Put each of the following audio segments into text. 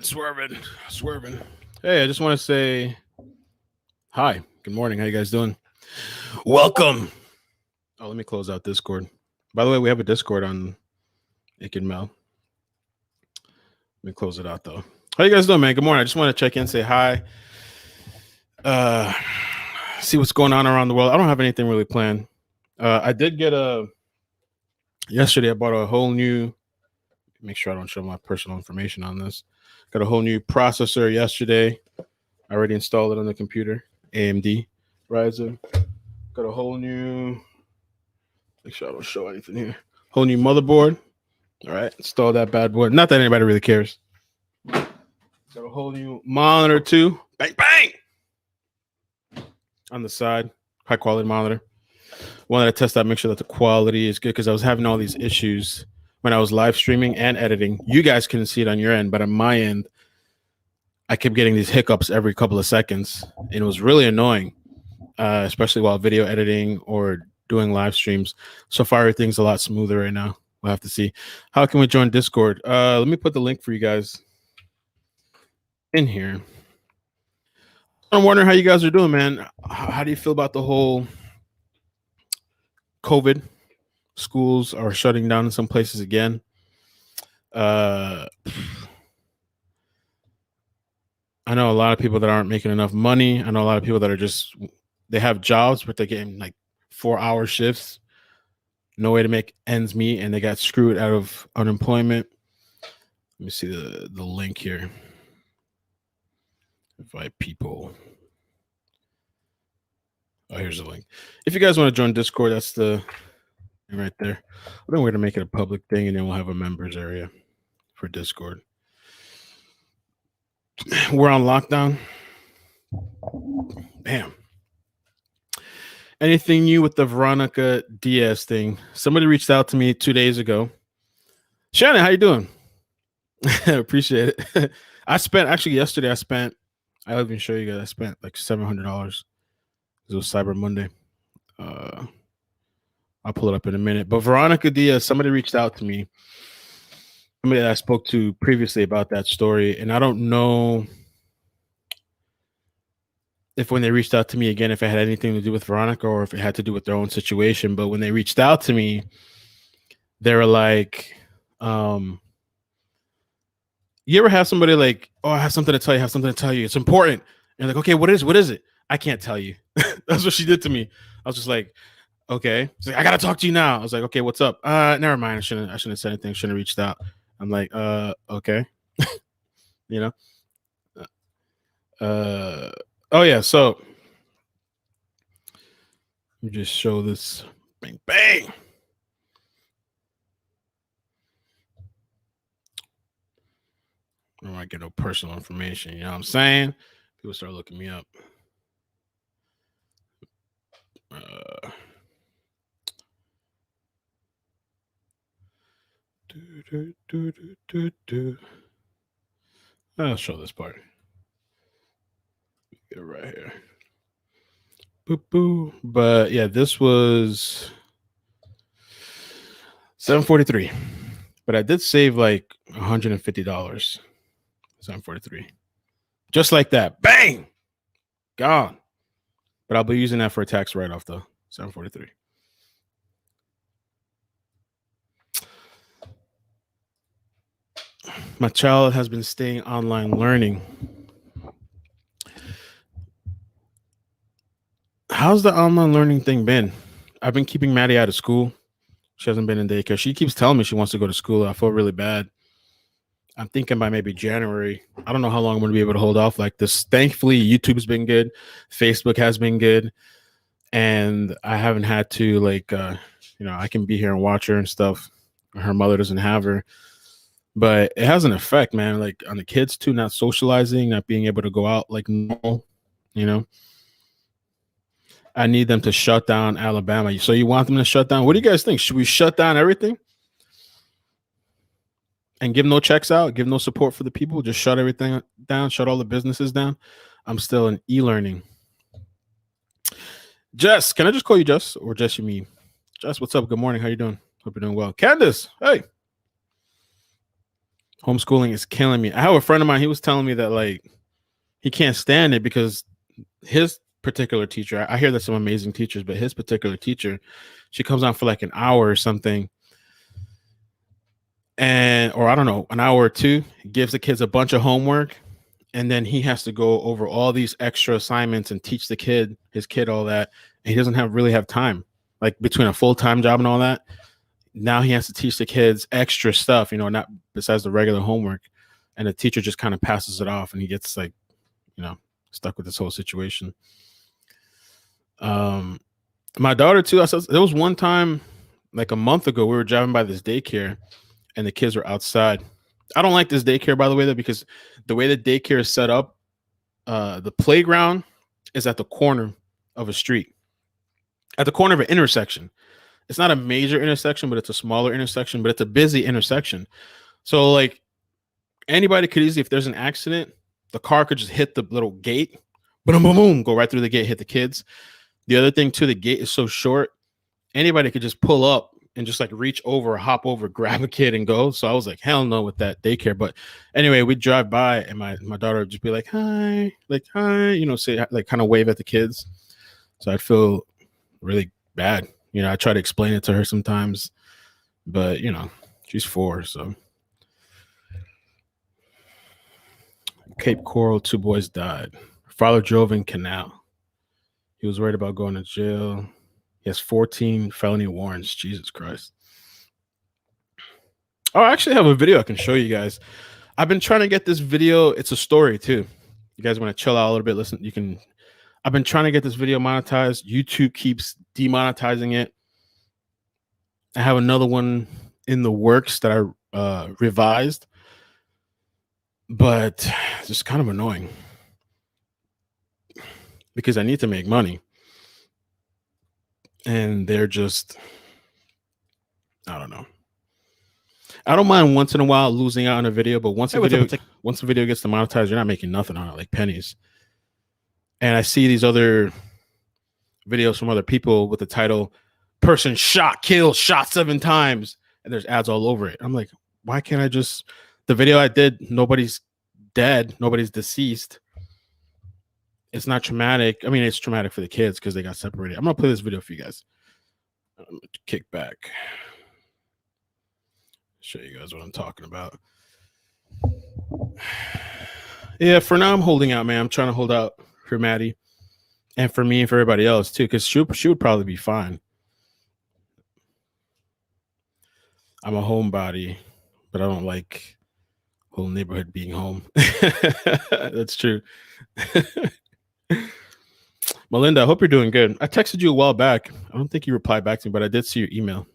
swerving. Hey, I just want to say hi. Good morning. How you guys doing? Welcome. Oh, let me close out Discord. By the way, we have a Discord on iCkEdMeL. Let me close it out though. How you guys doing, man? Good morning. I just want to check in, say hi. See what's going on around the world. I don't have anything really planned. I did get yesterday I bought a whole new, make sure I don't show my personal information on this. Got a whole new processor yesterday. I already installed it on the computer. AMD Ryzen. Got a whole new, make sure I don't show anything here. Whole new motherboard. All right, install that bad boy. Not that anybody really cares. Got a whole new monitor too. Bang, bang! On the side, high quality monitor. Wanted to test out, make sure that the quality is good because I was having all these issues when I was live streaming and editing. You guys couldn't see it on your end, but on my end, I kept getting these hiccups every couple of seconds, and it was really annoying, especially while video editing or doing live streams. So far, everything's a lot smoother right now. We'll have to see. How can we join Discord? Let me put the link for you guys in here. I'm wondering how you guys are doing, man. How do you feel about the whole COVID? Schools are shutting down in some places again. I know a lot of people that aren't making enough money. I know a lot of people that are just, they have jobs, but they're getting like 4-hour shifts. No way to make ends meet, and they got screwed out of unemployment. Let me see the link here. Invite people. Oh, here's the link. If you guys want to join Discord, that's the right there. I think we're going to make it a public thing, and then we'll have a members area for Discord. We're on lockdown. Damn. Anything new with the Veronica Diaz thing? Somebody reached out to me 2 days ago. Shannon, how you doing? Appreciate it. I spent, actually yesterday, I'll even show you guys, I spent like $700. It was Cyber Monday. I'll pull it up in a minute. But Veronica Diaz, somebody reached out to me. Somebody that I spoke to previously about that story. And I don't know if when they reached out to me again, if it had anything to do with Veronica or if it had to do with their own situation. But when they reached out to me, they were like, you ever have somebody like, oh, I have something to tell you. It's important. And like, okay, what is it? I can't tell you. That's what she did to me. I was just like, okay. She's like, I gotta talk to you now. I was like, okay, what's up? Never mind. I shouldn't have said anything. Shouldn't have reached out. I'm like, okay. You know? Oh yeah, so let me just show this. Bang bang. I don't want to get no personal information, you know what I'm saying? People start looking me up. I'll show this part. Get it right here. Boop, boop. But yeah, this was $743. But I did save like $150. $743. Just like that. Bang! Gone. But I'll be using that for a tax write-off though. $743. My child has been staying online learning. How's the online learning thing been? I've been keeping Maddie out of school. She hasn't been in daycare. She keeps telling me she wants to go to school. I feel really bad. I'm thinking by maybe January. I don't know how long I'm going to be able to hold off like this. Thankfully, YouTube's been good. Facebook has been good. And I haven't had to like, I can be here and watch her and stuff. Her mother doesn't have her. But it has an effect, man, like on the kids too, not socializing, not being able to go out like normal, you know. I need them to shut down Alabama. So you want them to shut down? What do you guys think? Should we shut down everything and give no checks out, give no support for the people, just shut everything down, shut all the businesses down? I'm still in e-learning. Jess, can I just call you Jess or Jess you mean? Jess, what's up? Good morning. How you doing? Hope you're doing well. Candace, hey. Homeschooling is killing me. I have a friend of mine. He was telling me that like he can't stand it because his particular teacher. I hear that some amazing teachers, but his particular teacher, she comes on for like an hour or something, and or I don't know, an hour or two, gives the kids a bunch of homework, and then he has to go over all these extra assignments and teach the kid, his kid, all that. And he doesn't have time, like between a full-time job and all that. Now he has to teach the kids extra stuff, not besides the regular homework. And the teacher just kind of passes it off, and he gets like, stuck with this whole situation. My daughter too. There was one time, like a month ago, we were driving by this daycare, and the kids were outside. I don't like this daycare, by the way, though, because the way the daycare is set up, the playground is at the corner of a street, at the corner of an intersection. It's not a major intersection, but it's a smaller intersection, but it's a busy intersection. So like anybody could easily, if there's an accident, the car could just hit the little gate, boom, boom, boom, go right through the gate, hit the kids. The other thing too, the gate is so short, anybody could just pull up and just like reach over, hop over, grab a kid and go. So I was like, hell no with that daycare. But anyway, we'd drive by and my daughter would just be like, hi, say like kind of wave at the kids. So I'd feel really bad. I try to explain it to her sometimes, but she's 4. So Cape Coral, 2 boys died. Father drove in canal. He was worried about going to jail. He has 14 felony warrants. Jesus Christ. Oh, I actually have a video I can show you guys. I've been trying to get this video. It's a story too. You guys want to chill out a little bit? Listen, I've been trying to get this video monetized. YouTube keeps demonetizing it. I have another one in the works that I revised, but it's just kind of annoying because I need to make money. And they're just, I don't know. I don't mind once in a while losing out on a video, but once a video gets demonetized, you're not making nothing on it, like pennies. And I see these other videos from other people with the title "Person shot, killed, shot 7 times," and there's ads all over it. I'm like, why can't I just, the video I did, nobody's dead, nobody's deceased. It's not traumatic. I mean, it's traumatic for the kids because they got separated. I'm gonna play this video for you guys. I'm gonna kick back, show you guys what I'm talking about. Yeah, for now I'm holding out, man. I'm trying to hold out for Maddie and for me and for everybody else too, because she would probably be fine. I'm a homebody, but I don't like whole neighborhood being home. That's true. Melinda, I hope you're doing good. I texted you a while back. I don't think you replied back to me, but I did see your email.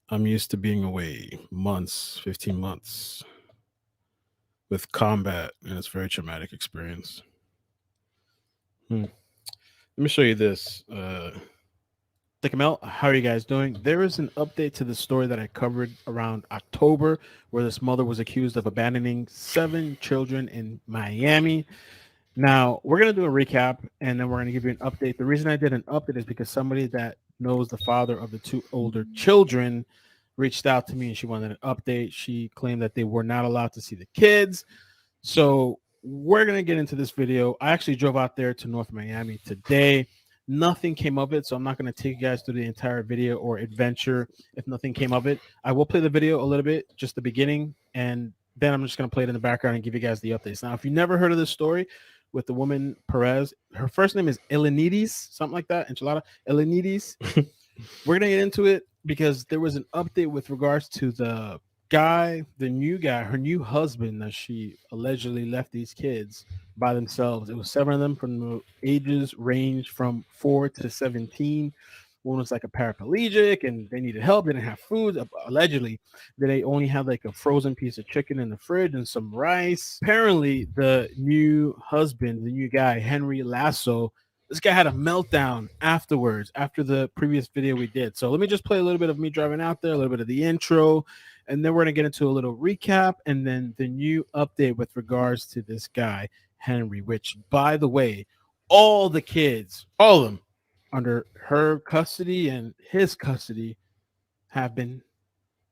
I'm used to being away months, 15 months with combat, and it's a very traumatic experience. Let me show you this. iCkEdMeL, how are you guys doing? There is an update to the story that I covered around October where this mother was accused of abandoning 7 children in Miami. Now, we're going to do a recap, and then we're going to give you an update. The reason I did an update is because somebody that knows the father of the 2 older children reached out to me, and she wanted an update. She claimed that they were not allowed to see the kids. So we're going to get into this video. I actually drove out there to North Miami today. Nothing came of it, so I'm not going to take you guys through the entire video or adventure if nothing came of it. I will play the video a little bit, just the beginning, and then I'm just going to play it in the background and give you guys the updates. Now, if you never heard of this story with the woman Perez, her first name is Elenides, something like that, enchilada, Elenides. We're going to get into it because there was an update with regards to the new guy, her new husband, that she allegedly left these kids by themselves. It was 7 of them from the ages ranged from 4 to 17. One was like a paraplegic and they needed help. They didn't have food. Allegedly, they only had like a frozen piece of chicken in the fridge and some rice. Apparently, the new husband, the new guy, Henry Lasso, this guy had a meltdown afterwards, after the previous video we did. So let me just play a little bit of me driving out there, a little bit of the intro, and then we're going to get into a little recap and then the new update with regards to this guy, Henry, which, by the way, all the kids, all of them, under her custody and his custody have been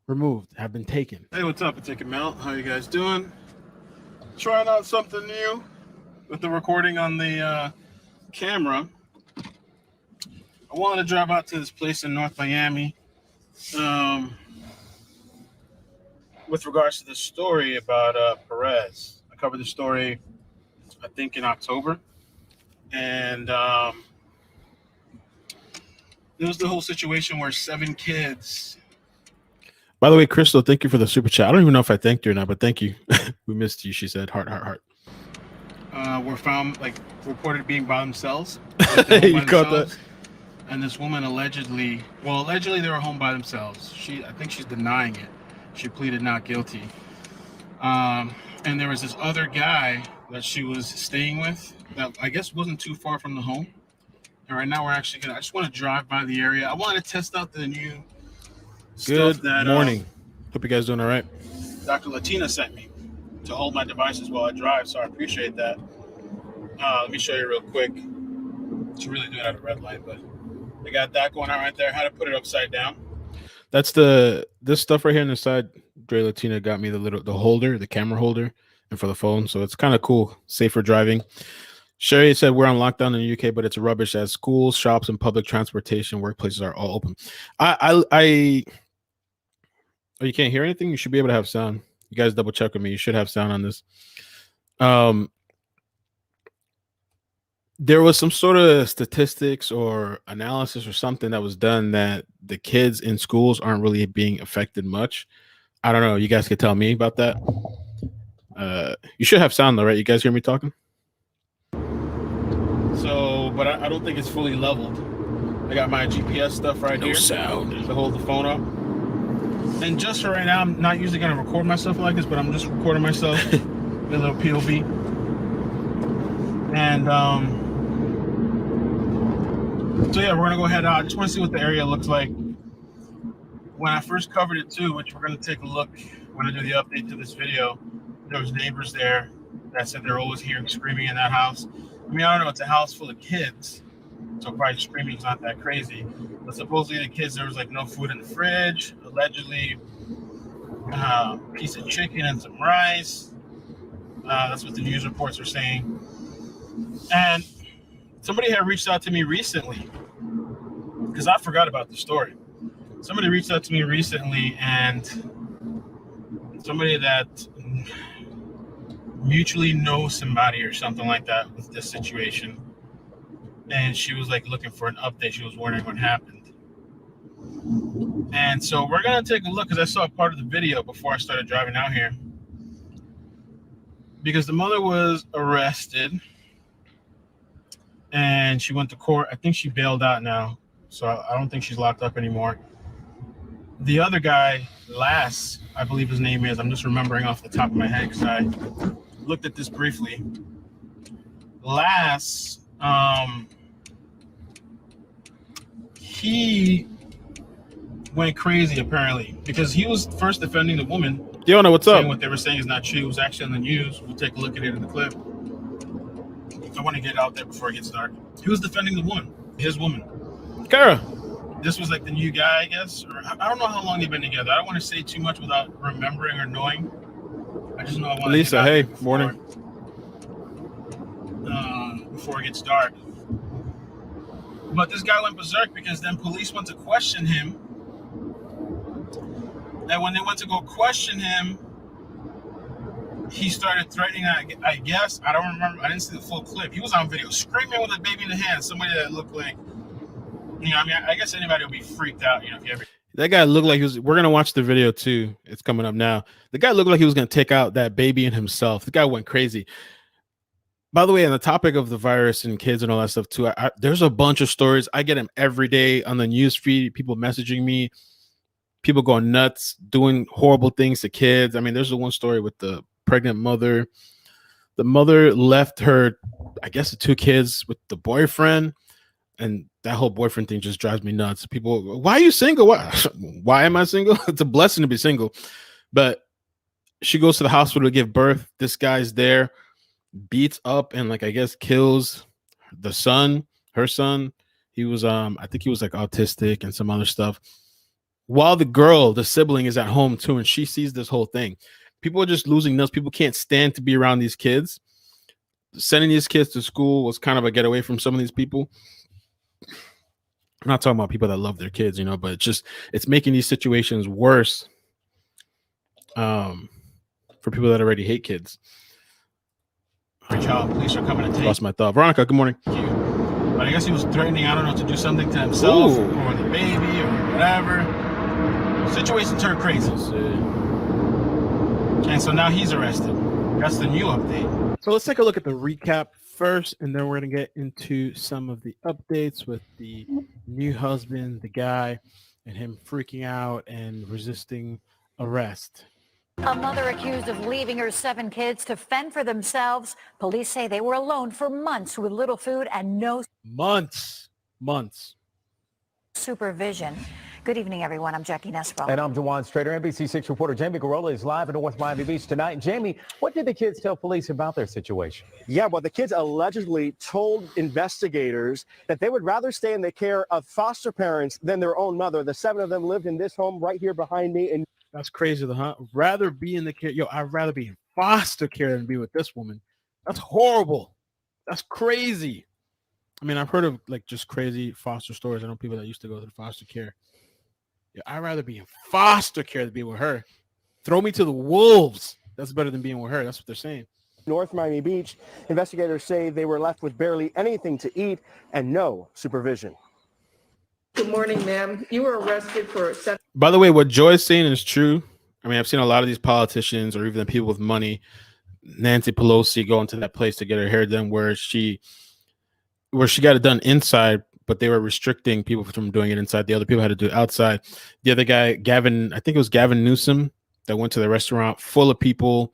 removed, have been taken. Hey, what's up? It's iCkEdMeL. How you guys doing? Trying out something new with the recording on the camera. I wanted to drive out to this place in North Miami with regards to the story about Perez. I covered the story, I think, in October. And there was the whole situation where 7 kids. By the way, Crystal, thank you for the super chat. I don't even know if I thanked you or not, but thank you. We missed you, she said. Heart, heart, heart. Were found, reported being by themselves. You caught that? And this woman allegedly they were home by themselves. I think she's denying it. She pleaded not guilty. And there was this other guy that she was staying with that I guess wasn't too far from the home. And right now I just want to drive by the area. I want to test out the new stuff that. Good morning. Hope you guys doing all right. Dr. Latina sent me to hold my devices while I drive, so I appreciate that. Let me show you real quick. It's really doing it at a red light, but they got that going on right there. How to put it upside down. That's this stuff right here on the side. Dre Latina got me the holder, the camera holder, and for the phone. So it's kind of cool, safer driving. Sherry said we're on lockdown in the UK, but it's rubbish as schools, shops, and public transportation workplaces are all open. Oh, you can't hear anything? You should be able to have sound. You guys double check with me. You should have sound on this. There was some sort of statistics or analysis or something that was done that the kids in schools aren't really being affected much. I don't know. You guys could tell me about that. You should have sound though, right? You guys hear me talking? So, but I don't think it's fully leveled. I got my GPS stuff right here. No sound. To hold the phone up. And just for right now, I'm not usually going to record myself like this, but I'm just recording myself with a little POV. And so yeah, we're going to go ahead. I just want to see what the area looks like. When I first covered it too, which we're going to take a look when I do the update to this video, there was neighbors there that said they're always hearing screaming in that house. I mean, I don't know, it's a house full of kids, so probably screaming's not that crazy. But supposedly the kids, there was no food in the fridge, allegedly a piece of chicken and some rice. That's what the news reports are saying. And somebody had reached out to me recently, because I forgot about the story. Somebody reached out to me recently, and somebody that mutually knows somebody or something like that with this situation. And she was looking for an update. She was wondering what happened. And so we're going to take a look, because I saw part of the video before I started driving out here. Because the mother was arrested and she went to court. I think she bailed out now, so I don't think she's locked up anymore. The other guy, Lass, I believe his name is. I'm just remembering off the top of my head because I looked at this briefly. Lass, he went crazy apparently because he was first defending the woman. Yona, what's up? What they were saying is not true. It was actually on the news. We'll take a look at it in the clip. I want to get out there before it gets dark. He was defending the woman, his woman. Kara. This was the new guy, I guess. Or I don't know how long they've been together. I don't want to say too much without remembering or knowing. I just know I want Lisa, to get out morning. Before it gets dark. But this guy went berserk because then police went to question him. And when they went to go question him, he started threatening, I guess. I don't remember. I didn't see the full clip. He was on video screaming with a baby in the hand. Somebody that looked like, I guess anybody would be freaked out, if you ever. That guy looked like he was. We're going to watch the video too. It's coming up now. The guy looked like he was going to take out that baby and himself. The guy went crazy. By the way, on the topic of the virus and kids and all that stuff too, there's a bunch of stories. I get them every day on the news feed. People messaging me. People going nuts, doing horrible things to kids. I mean, there's the one story with the pregnant mother. The mother left her, I guess, the 2 kids with the boyfriend. And that whole boyfriend thing just drives me nuts. People, why are you single? Why am I single? It's a blessing to be single. But she goes to the hospital to give birth. This guy's there, beats up and I guess kills the son, her son. He was, I think he was autistic and some other stuff. while the girl, the sibling, is at home too, and she sees this whole thing. People are just losing nuts. People can't stand to be around these kids. Sending these kids to school was kind of a getaway from some of these people. I'm not talking about people that love their kids, but it's making these situations worse for people that already hate kids. Child police are coming to take. Lost my thought. Veronica, good morning. Thank you. But I guess he was threatening, I don't know, to do something to himself or the baby or whatever. Situation turned crazy. And so now he's arrested. That's the new update. So let's take a look at the recap first, and then we're going to get into some of the updates with the new husband, the guy, and him freaking out and resisting arrest. A mother accused of leaving her 7 kids to fend for themselves. Police say they were alone for months with little food and no months supervision. Good evening, everyone. I'm Jackie Nesbo. And I'm Dewan Strader. NBC6 reporter Jamie Garola is live in North Miami Beach tonight. Jamie, what did the kids tell police about their situation? Yeah, well, the kids allegedly told investigators that they would rather stay in the care of foster parents than their own mother. The 7 of them lived in this home right here behind me. And that's crazy, huh? Rather be in the care. I'd rather be in foster care than be with this woman. That's horrible. That's crazy. I mean, I've heard of like just crazy foster stories. I know people that used to go to the foster care. Yeah, I'd rather be in foster care than be with her. Throw me to the wolves. That's better than being with her. That's what they're saying. North Miami Beach, investigators say they were left with barely anything to eat and no supervision. Good morning, ma'am. You were arrested for... By the way, what Joy's saying is true. I mean, I've seen a lot of these politicians or even the people with money, Nancy Pelosi, go into that place to get her hair done where she got it done inside, but they were restricting people from doing it inside. The other people had to do it outside. The other guy, Gavin, I think it was Gavin Newsom, that went to the restaurant full of people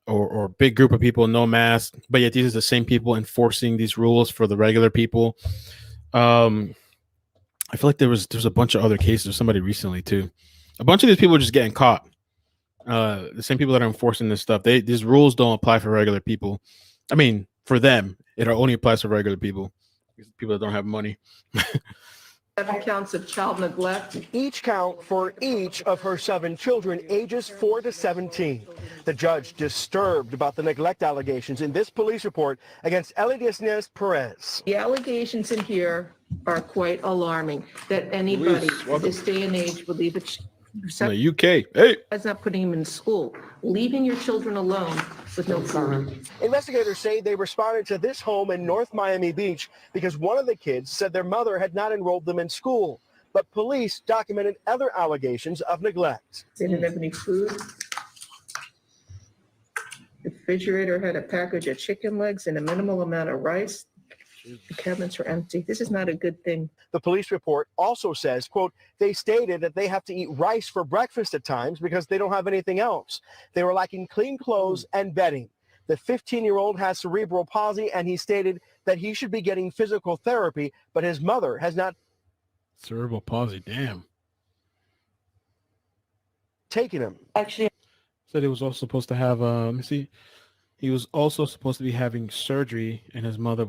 or a big group of people, no mask. But yet these are the same people enforcing these rules for the regular people. I feel like there's a bunch of other cases. Somebody recently too. A bunch of these people are just getting caught. The same people that are enforcing this stuff. These rules don't apply for regular people. I mean, for them, it only applies for regular people. People that don't have money. 7 counts of child neglect. Each count for each of her 7 children, ages 4 to 17. The judge disturbed about the neglect allegations in this police report against Elidiasnes Perez. The allegations in here are quite alarming that anybody at this day and age would leave in the UK. Hey, that's not putting him in school. Leaving your children alone with no food. Investigators say they responded to this home in North Miami Beach because one of the kids said their mother had not enrolled them in school. But police documented other allegations of neglect. They didn't have any food. The refrigerator had a package of chicken legs and a minimal amount of rice. The cabinets are empty. This is not a good thing. The police report also says, quote, they stated that they have to eat rice for breakfast at times because they don't have anything else. They were lacking clean clothes and bedding. The 15-year-old has cerebral palsy, and he stated that he should be getting physical therapy, but his mother has not. Cerebral palsy, damn. Taken him. Actually, Said he was also supposed to have, let me see. He was also supposed to be having surgery, and his mother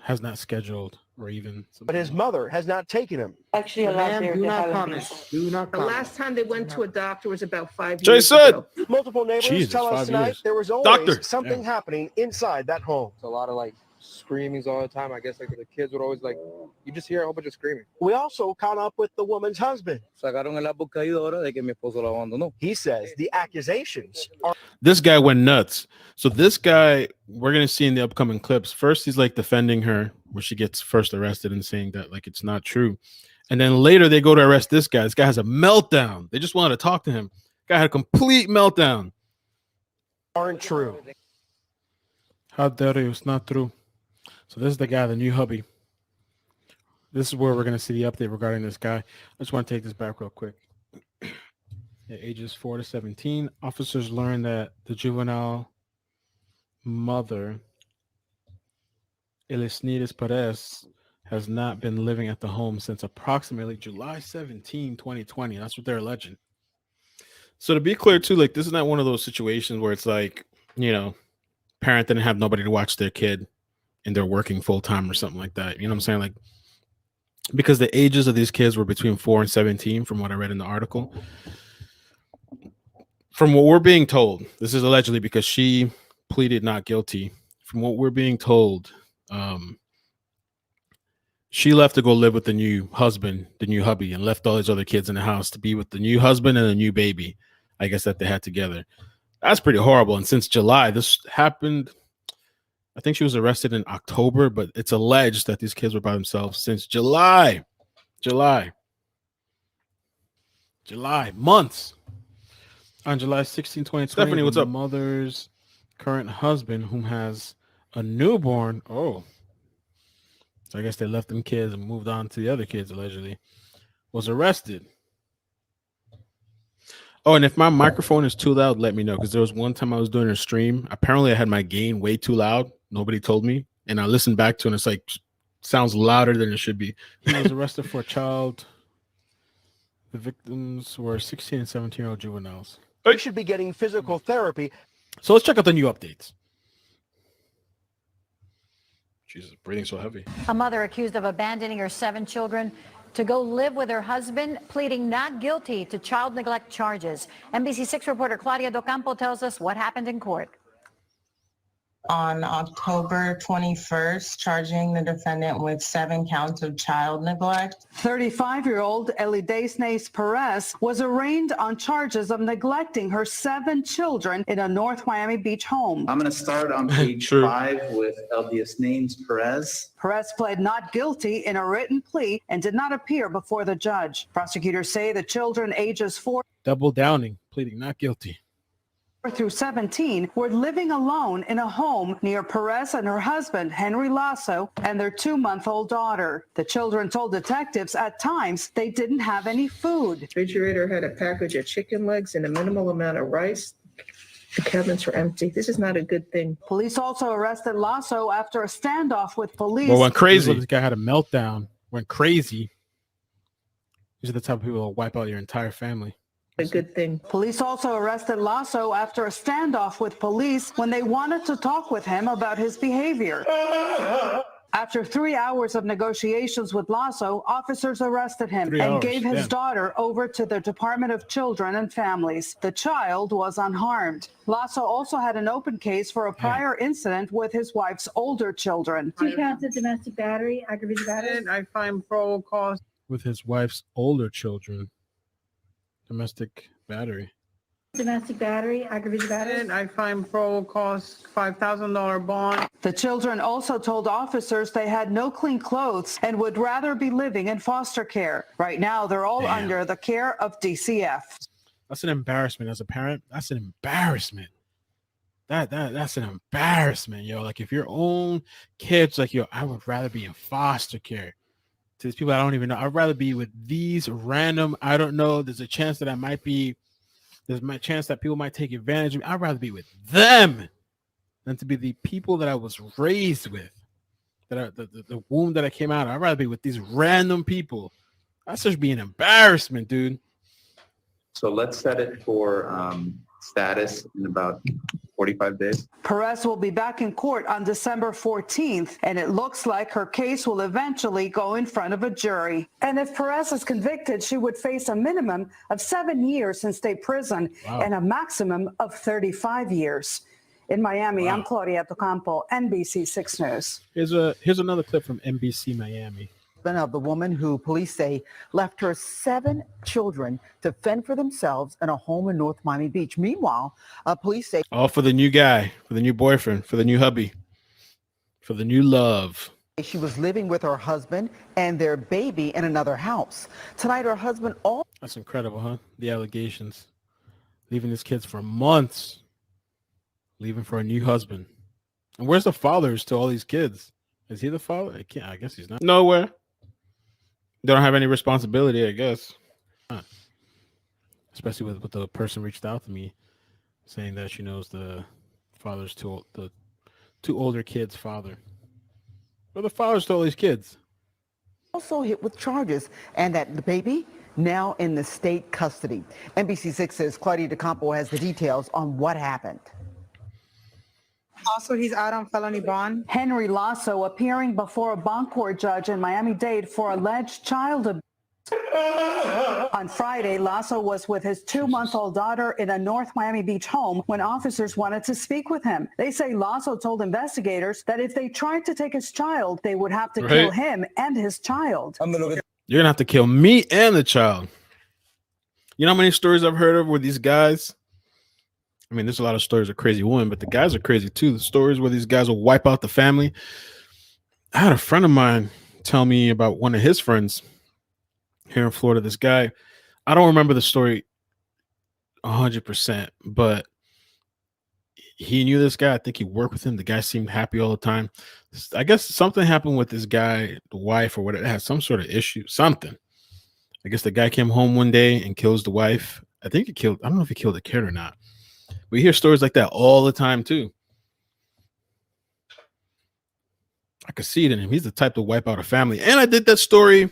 has not scheduled or even. But his mother has not taken him. Actually, do not comment. Do not the comment. last time they went to a doctor was about 5 Jay years said. ago. Multiple neighbors Jesus, tell us 5 tonight years. there was always Doctor. something happening inside that home. It's a lot of like screamings all the time. I guess like the kids would always like, you just hear a whole bunch of screaming. We also caught up with the woman's husband. Sacaron el agua caída de que mi esposo la abandonó. He says the accusations are This guy went nuts. So this guy, we're gonna see in the upcoming clips. First, he's like defending her, where she gets first arrested and saying that like it's not true, and then later they go to arrest this guy. This guy has a meltdown. They just wanted to talk to him. Guy had a complete meltdown. aren't true. How dare you? It's not true. So this is the guy, the new hubby. This is where we're gonna see the update regarding this guy. I just want to take this back real quick. At ages 4 to 17, officers learned that the juvenile mother, Eliasnes Perez, has not been living at the home since approximately July 17, 2020. That's what they're alleging. So to be clear, too, like this is not one of those situations where it's like, parent didn't have nobody to watch their kid and they're working full time or something like that. You know what I'm saying? Like because the ages of these kids were between 4 and 17, from what I read in the article. From what we're being told, this is allegedly because she pleaded not guilty. From what we're being told, she left to go live with the new husband, the new hubby, and left all these other kids in the house to be with the new husband and the new baby, I guess, that they had together. That's pretty horrible. And since July, this happened. I think she was arrested in October, but it's alleged that these kids were by themselves since July. Months. On July 16, 2020, Stephanie, what's up? Mother's current husband, whom has a newborn. Oh. So I guess they left them kids and moved on to the other kids, allegedly. Was arrested. Oh, and if my microphone is too loud, let me know. Because there was one time I was doing a stream. Apparently, I had my gain way too loud. Nobody told me. And I listened back to it, and it's like, sounds louder than it should be. He was arrested for a child. The victims were 16 and 17-year-old juveniles. You should be getting physical therapy. So let's check out the new updates. Jesus, breathing so heavy. A mother accused of abandoning her 7 children to go live with her husband, pleading not guilty to child neglect charges. NBC6 reporter Claudia Docampo tells us what happened in court. On October 21st, charging the defendant with 7 counts of child neglect. 35-year-old Elidaisnes Perez was arraigned on charges of neglecting her 7 children in a North Miami Beach home. I'm going to start on page 5 with Elidaisnes Perez. Perez pled not guilty in a written plea and did not appear before the judge. Prosecutors say the children ages 4 Double downing, pleading not guilty. through 17 were living alone in a home near Perez and her husband, Henry Lasso, and their 2-month-old daughter. The children told detectives at times they didn't have any food. The refrigerator had a package of chicken legs and a minimal amount of rice. The cabinets were empty. This is not a good thing. Police also arrested Lasso after a standoff with police. Well, went crazy. This guy had a meltdown. Went crazy. These are the type of people that wipe out your entire family. A good thing. Police also arrested Lasso after a standoff with police when they wanted to talk with him about his behavior. After 3 hours of negotiations with Lasso, officers arrested him and gave his daughter over to the Department of Children and Families. The child was unharmed. Lasso also had an open case for a prior incident with his wife's older children. 2 counts of domestic battery, aggravated battery. I find probable cause. With his wife's older children. Domestic battery. Domestic battery, aggravated battery. I find probable cause, $5,000 bond. The children also told officers they had no clean clothes and would rather be living in foster care. Right now, they're all under the care of DCF. That's an embarrassment as a parent. That's an embarrassment. That's an embarrassment, yo. Like, if your own kids, like, yo, I would rather be in foster care. To these people I don't even know, I'd rather be with these random, I don't know, there's a chance that there's my chance that people might take advantage of me. I'd rather be with them than to be the people that I was raised with, the womb that I came out of. I'd rather be with these random people. That's just be an embarrassment, dude. So let's set it for status in about 45 days. Perez will be back in court on December 14th, and it looks like her case will eventually go in front of a jury. And if Perez is convicted, she would face a minimum of 7 years in state prison and a maximum of 35 years. In Miami, I'm Claudia Docampo, NBC 6 News. Here's another clip from NBC Miami. Of the woman who police say left her 7 children to fend for themselves in a home in North Miami Beach. Meanwhile, police say all for the new guy, for the new boyfriend, for the new hubby, for the new love. She was living with her husband and their baby in another house. Tonight, her husband That's incredible, huh? The allegations. Leaving his kids for months. Leaving for a new husband. And where's the fathers to all these kids? Is he the father? I guess he's not. Nowhere. They don't have any responsibility, I guess. Especially with the person reached out to me saying that she knows the father's the 2 older kids' father. But the father's to all these kids. also hit with charges, and that the baby now in the state custody. NBC6's Claudia Docampo has the details on what happened. Also, he's out on felony bond. Henry Lasso appearing before a bond court judge in Miami-Dade for alleged child abuse. On Friday, Lasso was with his 2-month-old daughter in a North Miami Beach home when officers wanted to speak with him. They say Lasso told investigators that if they tried to take his child, they would have to kill him and his child. You're gonna have to kill me and the child. You know how many stories I've heard of where these guys, I mean, there's a lot of stories of crazy women, but the guys are crazy too. The stories where these guys will wipe out the family. I had a friend of mine tell me about one of his friends here in Florida. This guy, I don't remember the story 100%, but he knew this guy. I think he worked with him. The guy seemed happy all the time. I guess something happened with this guy, the wife or whatever, had some sort of issue, something. I guess the guy came home one day and kills the wife. I think I don't know if he killed the kid or not. We hear stories like that all the time too. I could see it in him. He's the type to wipe out a family. And I did that story.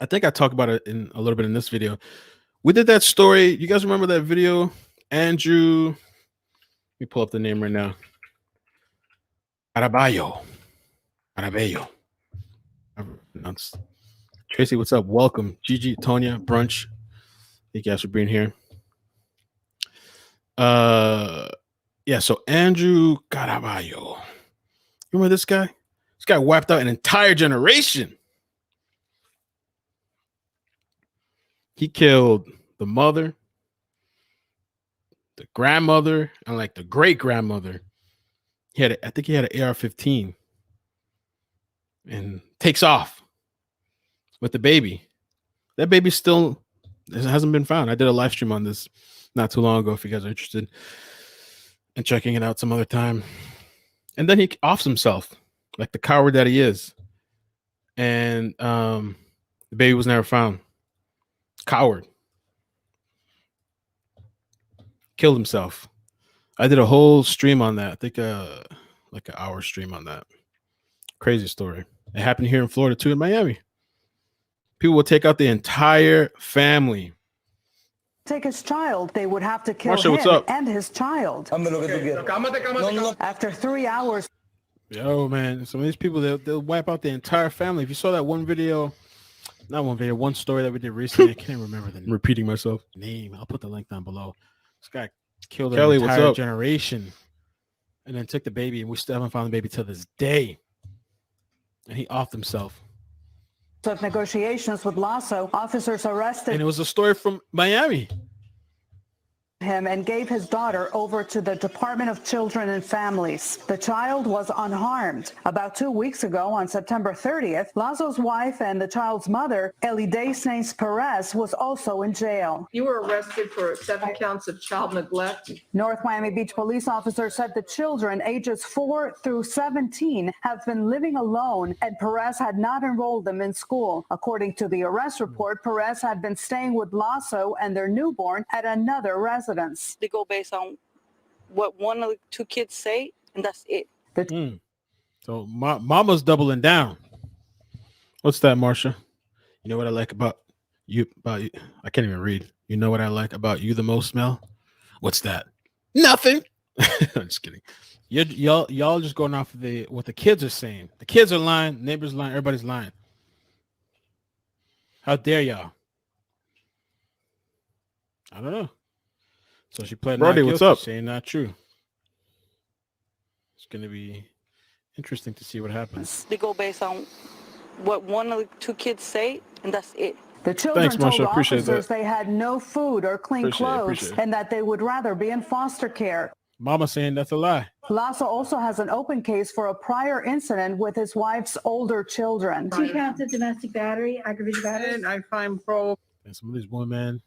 I think I talked about it in a little bit in this video. We did that story. You guys remember that video? Andrew, let me pull up the name right now. Araballo. Tracy, what's up? Welcome. Gigi, Tonya, Brunch. Thank you guys for being here. Yeah, so Andrew Caraballo. Remember this guy? This guy wiped out an entire generation. He killed the mother, the grandmother, and like the great grandmother. I think he had an AR-15 and takes off with the baby. That baby still hasn't been found. I did a live stream on this not too long ago if you guys are interested in checking it out some other time. And then he offs himself like the coward that he is. And the baby was never found. Coward. Killed himself. I did a whole stream on that. I think like an hour stream on that. Crazy story. It happened here in Florida too, in Miami. People will take out the entire family. Take his child, they would have to kill Marsha, what's him up? and his child. After 3 hours. Yo, man, some of these people, they'll wipe out the entire family. If you saw that one video, one story that we did recently, I can't remember the name. I'm repeating myself. Name. I'll put the link down below. This guy killed an entire generation and then took the baby, and we still haven't found the baby till this day. And he offed himself. Of negotiations with Lasso, officers arrested And it was a story from Miami. him and gave his daughter over to the Department of Children and Families. The child was unharmed. About 2 weeks ago, on September 30th, Lazo's wife and the child's mother, Elide Sainz Perez, was also in jail. You were arrested for 7 counts of child neglect. North Miami Beach police officers said the children ages 4 through 17 have been living alone, and Perez had not enrolled them in school. According to the arrest report, Perez had been staying with Lasso and their newborn at another residence. They go based on what one of the 2 kids say, and that's it. So mama's doubling down. What's that, Marsha? You know what I like about you? I can't even read. You know what I like about you the most, Mel? What's that? Nothing. I'm just kidding. Y'all just going off of what the kids are saying. The kids are lying. Neighbors lying. Everybody's lying. How dare y'all? I don't know. So she played Brody, what's up? Saying not true. It's going to be interesting to see what happens. They go based on what one of the 2 kids say, and that's it. The children told officers they had no food or clean clothes and that they would rather be in foster care. Mama saying that's a lie. Lasso also has an open case for a prior incident with his wife's older children. 2 counts of domestic battery, aggravated battery. And I find parole. And some of these women,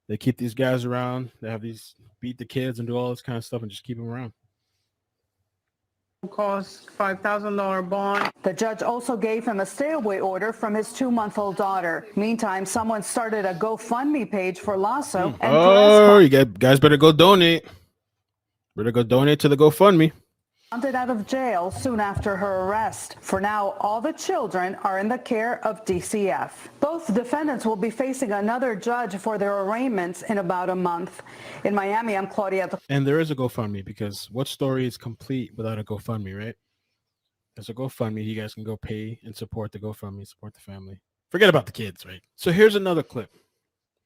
they keep these guys around. They have these beat the kids and do all this kind of stuff and just keep them around. Cost $5,000 bond. The judge also gave him a stay-away order from his 2-month-old daughter. Meantime, someone started a GoFundMe page for Lasso. You guys better go donate. Better go donate to the GoFundMe. Wanted out of jail soon after her arrest. For now, all the children are in the care of DCF. Both defendants will be facing another judge for their arraignments in about a month. In Miami, I'm Claudia. And there is a GoFundMe, because what story is complete without a GoFundMe, right? There's a GoFundMe. You guys can go pay and support the GoFundMe, support the family. Forget about the kids, right? So here's another clip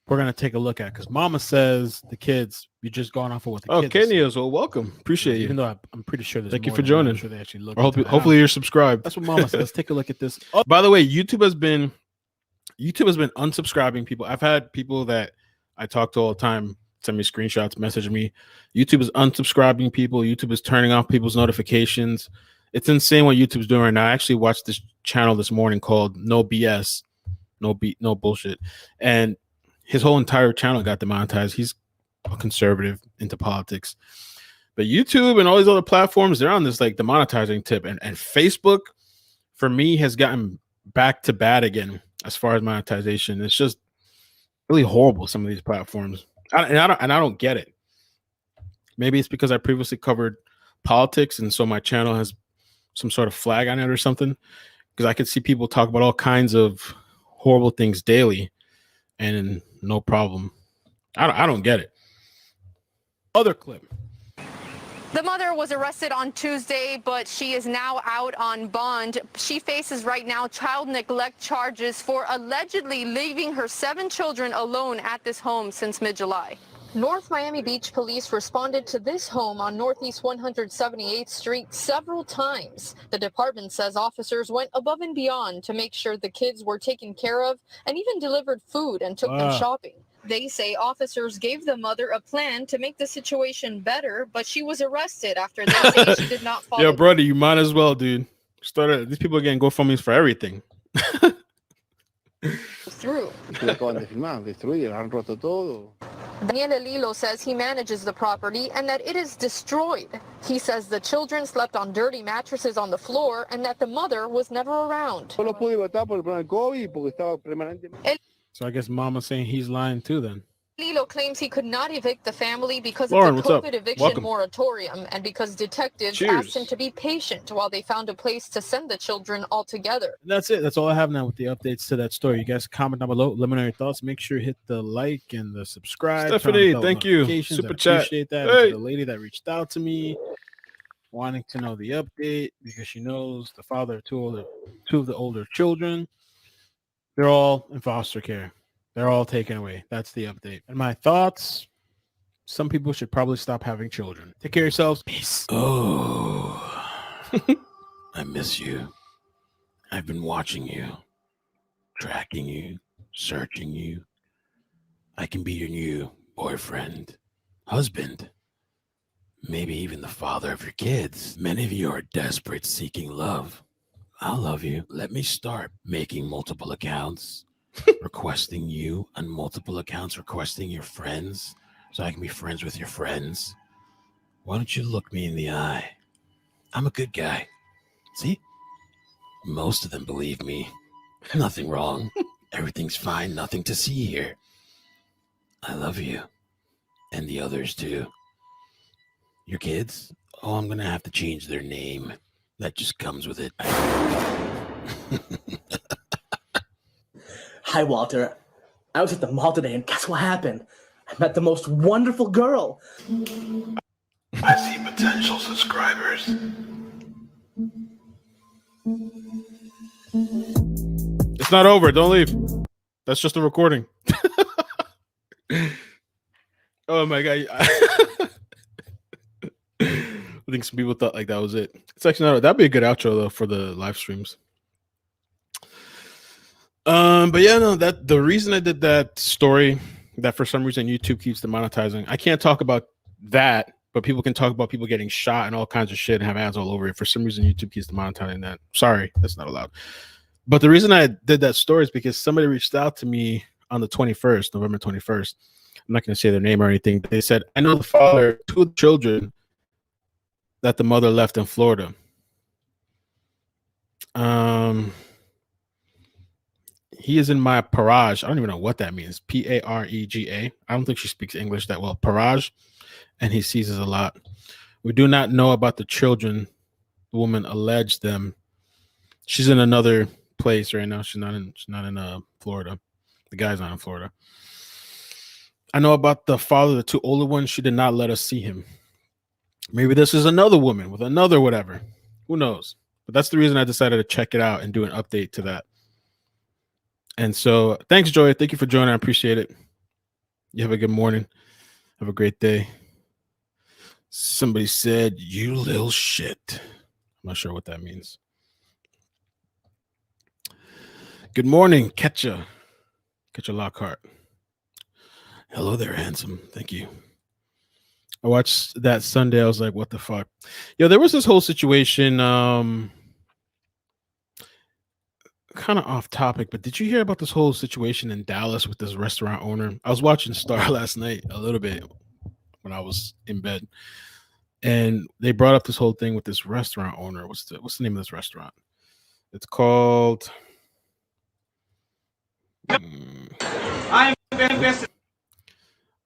we're going to take a look at, because Mama says the kids, you're just going off of what the kids Kenny as well. Welcome. Appreciate you. Even though I'm pretty sure there's Thank you more for than that. I'm joining. sure they actually look. Hopefully you're subscribed. That's what Mama says. Let's take a look at this. Oh, by the way, YouTube has been unsubscribing people. I've had people that I talk to all the time send me screenshots, message me. YouTube is unsubscribing people. YouTube is turning off people's notifications. It's insane what YouTube's doing right now. I actually watched this channel this morning called No BS, no bullshit, and his whole entire channel got demonetized. He's a conservative, into politics. But YouTube and all these other platforms, they're on this like demonetizing tip. And Facebook, for me, has gotten back to bad again as far as monetization. It's just really horrible, some of these platforms. I don't get it. Maybe it's because I previously covered politics, and so my channel has some sort of flag on it or something. Because I could see people talk about all kinds of horrible things daily, and no problem. I don't get it. Other clip. The mother was arrested on Tuesday, but she is now out on bond. She faces right now child neglect charges for allegedly leaving her 7 children alone at this home since mid-July. North Miami Beach police responded to this home on Northeast 178th Street several times. The department says officers went above and beyond to make sure the kids were taken care of and even delivered food and took them shopping. They say officers gave the mother a plan to make the situation better, but she was arrested after they say she did not follow. Yo, brother, you might as well, dude. These people are getting GoFundMes for everything. Through. Daniel Lilo says he manages the property and that it is destroyed. He says the children slept on dirty mattresses on the floor and that the mother was never around. So I guess Mama's saying he's lying too then. Lilo claims he could not evict the family because Lauren, of the what's up? COVID eviction Welcome. moratorium and because detectives Cheers. asked him to be patient while they found a place to send the children all together. That's it. That's all I have now with the updates to that story. You guys comment down below. Let me know your thoughts. Make sure you hit the like and the subscribe. Stephanie, turn on bell thank you. notifications. Super I chat. appreciate that. Hey. To the lady that reached out to me wanting to know the update because she knows the father of two of the older children. They're all in foster care. They're all taken away. That's the update. And my thoughts, some people should probably stop having children. Take care of yourselves. Peace. Oh, I miss you. I've been watching you, tracking you, searching you. I can be your new boyfriend, husband, maybe even the father of your kids. Many of you are desperate, seeking love. I'll love you. Let me start making multiple accounts. Requesting you on multiple accounts, requesting your friends so I can be friends with your friends. Why don't you look me in the eye? I'm a good guy. See? Most of them believe me. Nothing wrong. Everything's fine. Nothing to see here. I love you. And the others too. Your kids? Oh, I'm going to have to change their name. That just comes with it. Hi, Walter. I was at the mall today, and guess what happened? I met the most wonderful girl. I see potential subscribers. It's not over. Don't leave. That's just a recording. Oh my God. I think some people thought like that was it. It's actually not. That'd be a good outro though for the live streams. But yeah, no, that the reason I did that story, that for some reason YouTube keeps demonetizing. I can't talk about that, but people can talk about people getting shot and all kinds of shit and have ads all over it. For some reason, YouTube keeps demonetizing that. Sorry, that's not allowed. But the reason I did that story is because somebody reached out to me on the 21st, November 21st. I'm not going to say their name or anything. But they said, I know the father of 2 children that the mother left in Florida. He is in my Parage. I don't even know what that means. Parega. I don't think she speaks English that well. Parage. And he sees us a lot. We do not know about the children. The woman alleged them. She's in another place right now. She's not in Florida. The guy's not in Florida. I know about the father, the two older ones. She did not let us see him. Maybe this is another woman with another whatever. Who knows? But that's the reason I decided to check it out and do an update to that. And so thanks, Joy. Thank you for joining. I appreciate it. You have a good morning. Have a great day. Somebody said, you little shit. I'm not sure what that means. Good morning, Ketcha Lockhart. Hello there, handsome. Thank you. I watched that Sunday. I was like, what the fuck? Yo, there was this whole situation, kind of off topic, but did you hear about this whole situation in Dallas with this restaurant owner? I was watching Star last night a little bit when I was in bed, and they brought up this whole thing with this restaurant owner. What's the name of this restaurant? It's called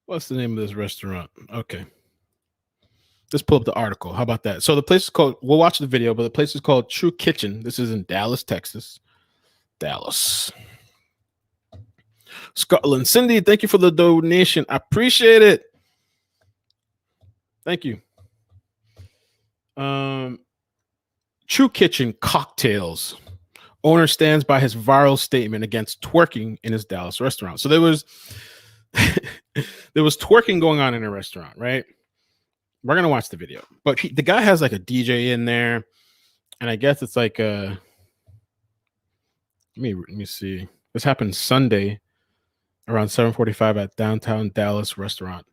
what's the name of this restaurant? Okay. Let's pull up the article. How about that? So the place is called, we'll watch the video, but the place is called True Kitchen. This is in Dallas, Texas. Dallas. Scotland. Cindy, thank you for the donation. I appreciate it. Thank you. True Kitchen Cocktails. Owner stands by his viral statement against twerking in his Dallas restaurant. So there was twerking going on in a restaurant, right? We're gonna watch the video, but the guy has like a DJ in there, and I guess it's like let me see. This happened Sunday around 7:45 at downtown Dallas restaurant.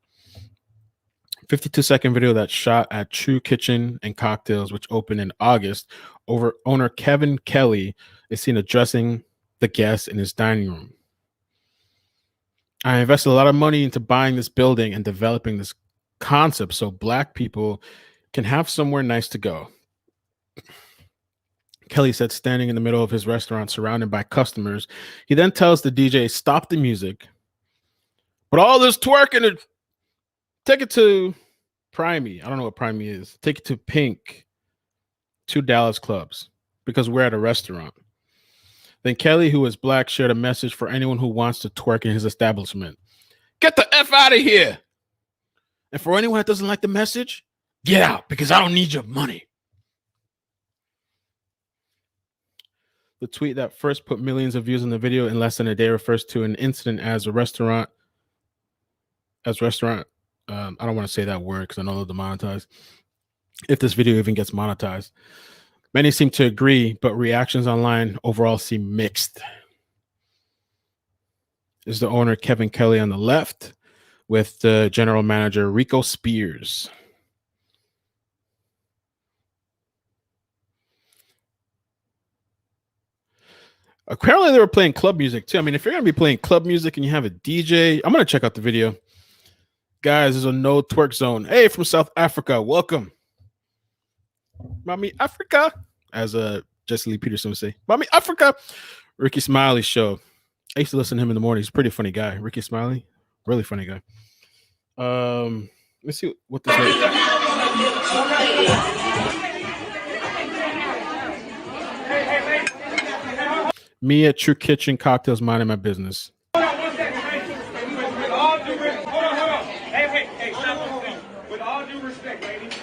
52-second video that's shot at True Kitchen and Cocktails, which opened in August. Owner Kevin Kelly is seen addressing the guests in his dining room. I invested a lot of money into buying this building and developing this concept so Black people can have somewhere nice to go. Kelly said, standing in the middle of his restaurant surrounded by customers. He then tells the DJ, stop the music. But all this twerking, take it to Primey. I don't know what Primey is. Take it to Pink, 2 Dallas clubs, because we're at a restaurant. Then Kelly, who is Black, shared a message for anyone who wants to twerk in his establishment. Get the F out of here. And for anyone that doesn't like the message, get out, because I don't need your money. The tweet that first put millions of views on the video in less than a day refers to an incident as restaurant. I don't want to say that word because I know they'll demonetize. If this video even gets monetized. Many seem to agree, but reactions online overall seem mixed. This is the owner, Kevin Kelly, on the left, with the general manager, Rico Spears. Apparently they were playing club music too. I mean, if you're going to be playing club music and you have a DJ, I'm going to check out the video. Guys, there's a no twerk zone. Hey, from South Africa, welcome. Mommy Africa, as Jesse Lee Peterson would say. Mommy Africa. Ricky Smiley show. I used to listen to him in the morning. He's a pretty funny guy. Ricky Smiley, really funny guy. Let's see what this is. Me at True Kitchen Cocktails, minding my business. With all due respect, ladies,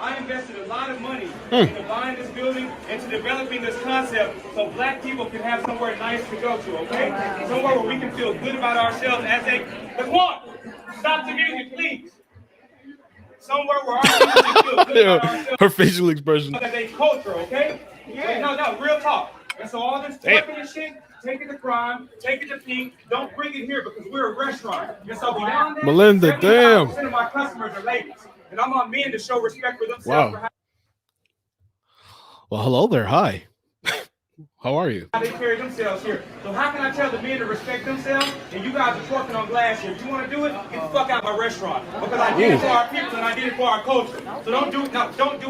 I invested a lot of money into buying this building and to developing this concept so Black people can have somewhere nice to go to, okay? Somewhere where we can feel good about ourselves as a... Laquan, stop the music, please. Somewhere where our people can feel good about ourselves. Her facial expression. As a culture, okay? Yeah. No, real talk. And so all this twerking and shit, take it to Crime, take it to Pink. Don't bring it here because we're a restaurant. And so beyond that, Melinda, damn. 75% of my customers are ladies. And I'm on men to show respect for themselves. Wow. For how Well, hello there. Hi. How are you? they carry themselves here. So how can I tell the men to respect themselves and you guys are twerking on glass here? If you want to do it, get the fuck out of my restaurant. Because I did it for our people and I did it for our culture. So don't do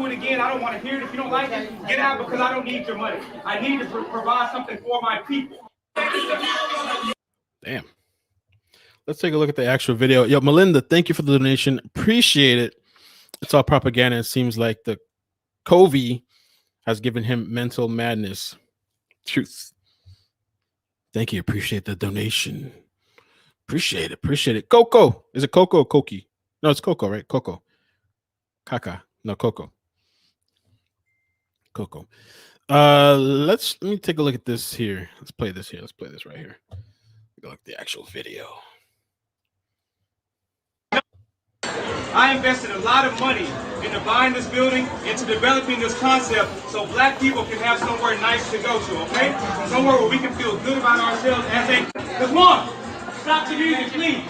it again. I don't want to hear it. If you don't like it, get out because I don't need your money. I need to provide something for my people. Damn. Let's take a look at the actual video. Yo, Melinda, thank you for the donation. Appreciate it. It's all propaganda. It seems like the COVID has given him mental madness. Truth. Thank you. Appreciate the donation. Appreciate it. Appreciate it. Coco. Is it Coco or Koki? No, it's Coco, right? Coco. Kaka. No, Coco. Coco. Let me take a look at this here. Let's play this here. Let's play this right here. Look at the actual video. I invested a lot of money into buying this building, into developing this concept, so black people can have somewhere nice to go to, okay? Somewhere where we can feel good about ourselves as a... Come on, stop the music, please.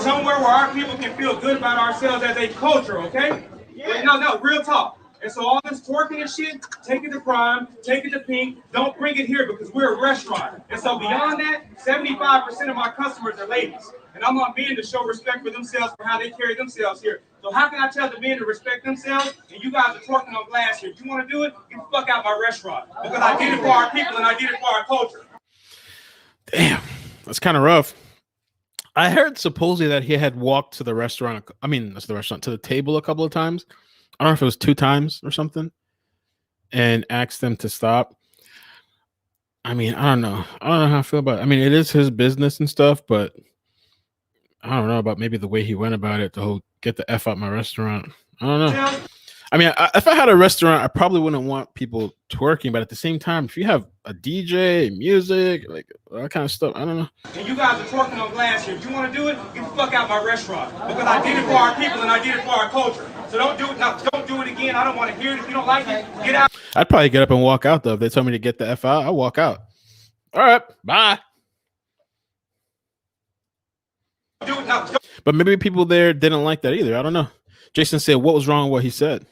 Somewhere where our people can feel good about ourselves as a culture, okay? No, real talk. And so all this twerking and shit, take it to crime, take it to pink, don't bring it here because we're a restaurant. And so beyond that, 75% of my customers are ladies. And I'm on men to show respect for themselves for how they carry themselves here. So how can I tell the men to respect themselves and you guys are twerking on glass here? If you want to do it, get the fuck out of my restaurant. Because I did it for our people and I did it for our culture. Damn, that's kind of rough. I heard supposedly that he had walked to the restaurant. I mean, that's the restaurant, to the table a couple of times. I don't know if it was 2 times or something, and asked them to stop. I mean, I don't know. I don't know how I feel about it. I mean, it is his business and stuff, but I don't know about maybe the way he went about it, the whole get the F out my restaurant. I don't know. I mean, if I had a restaurant, I probably wouldn't want people twerking, but at the same time, if you have a DJ, music, like that kind of stuff, I don't know. And you guys are twerking on glass here. If you want to do it, get the fuck out of my restaurant. Because I did it for our people and I did it for our culture. So don't do it now. Don't do it again. I don't want to hear it. If you don't like it, get out. I'd probably get up and walk out though. If they told me to get the F out, I'll walk out. All right, bye. Do it now. But maybe people there didn't like that either. I don't know. Jason said, what was wrong with what he said?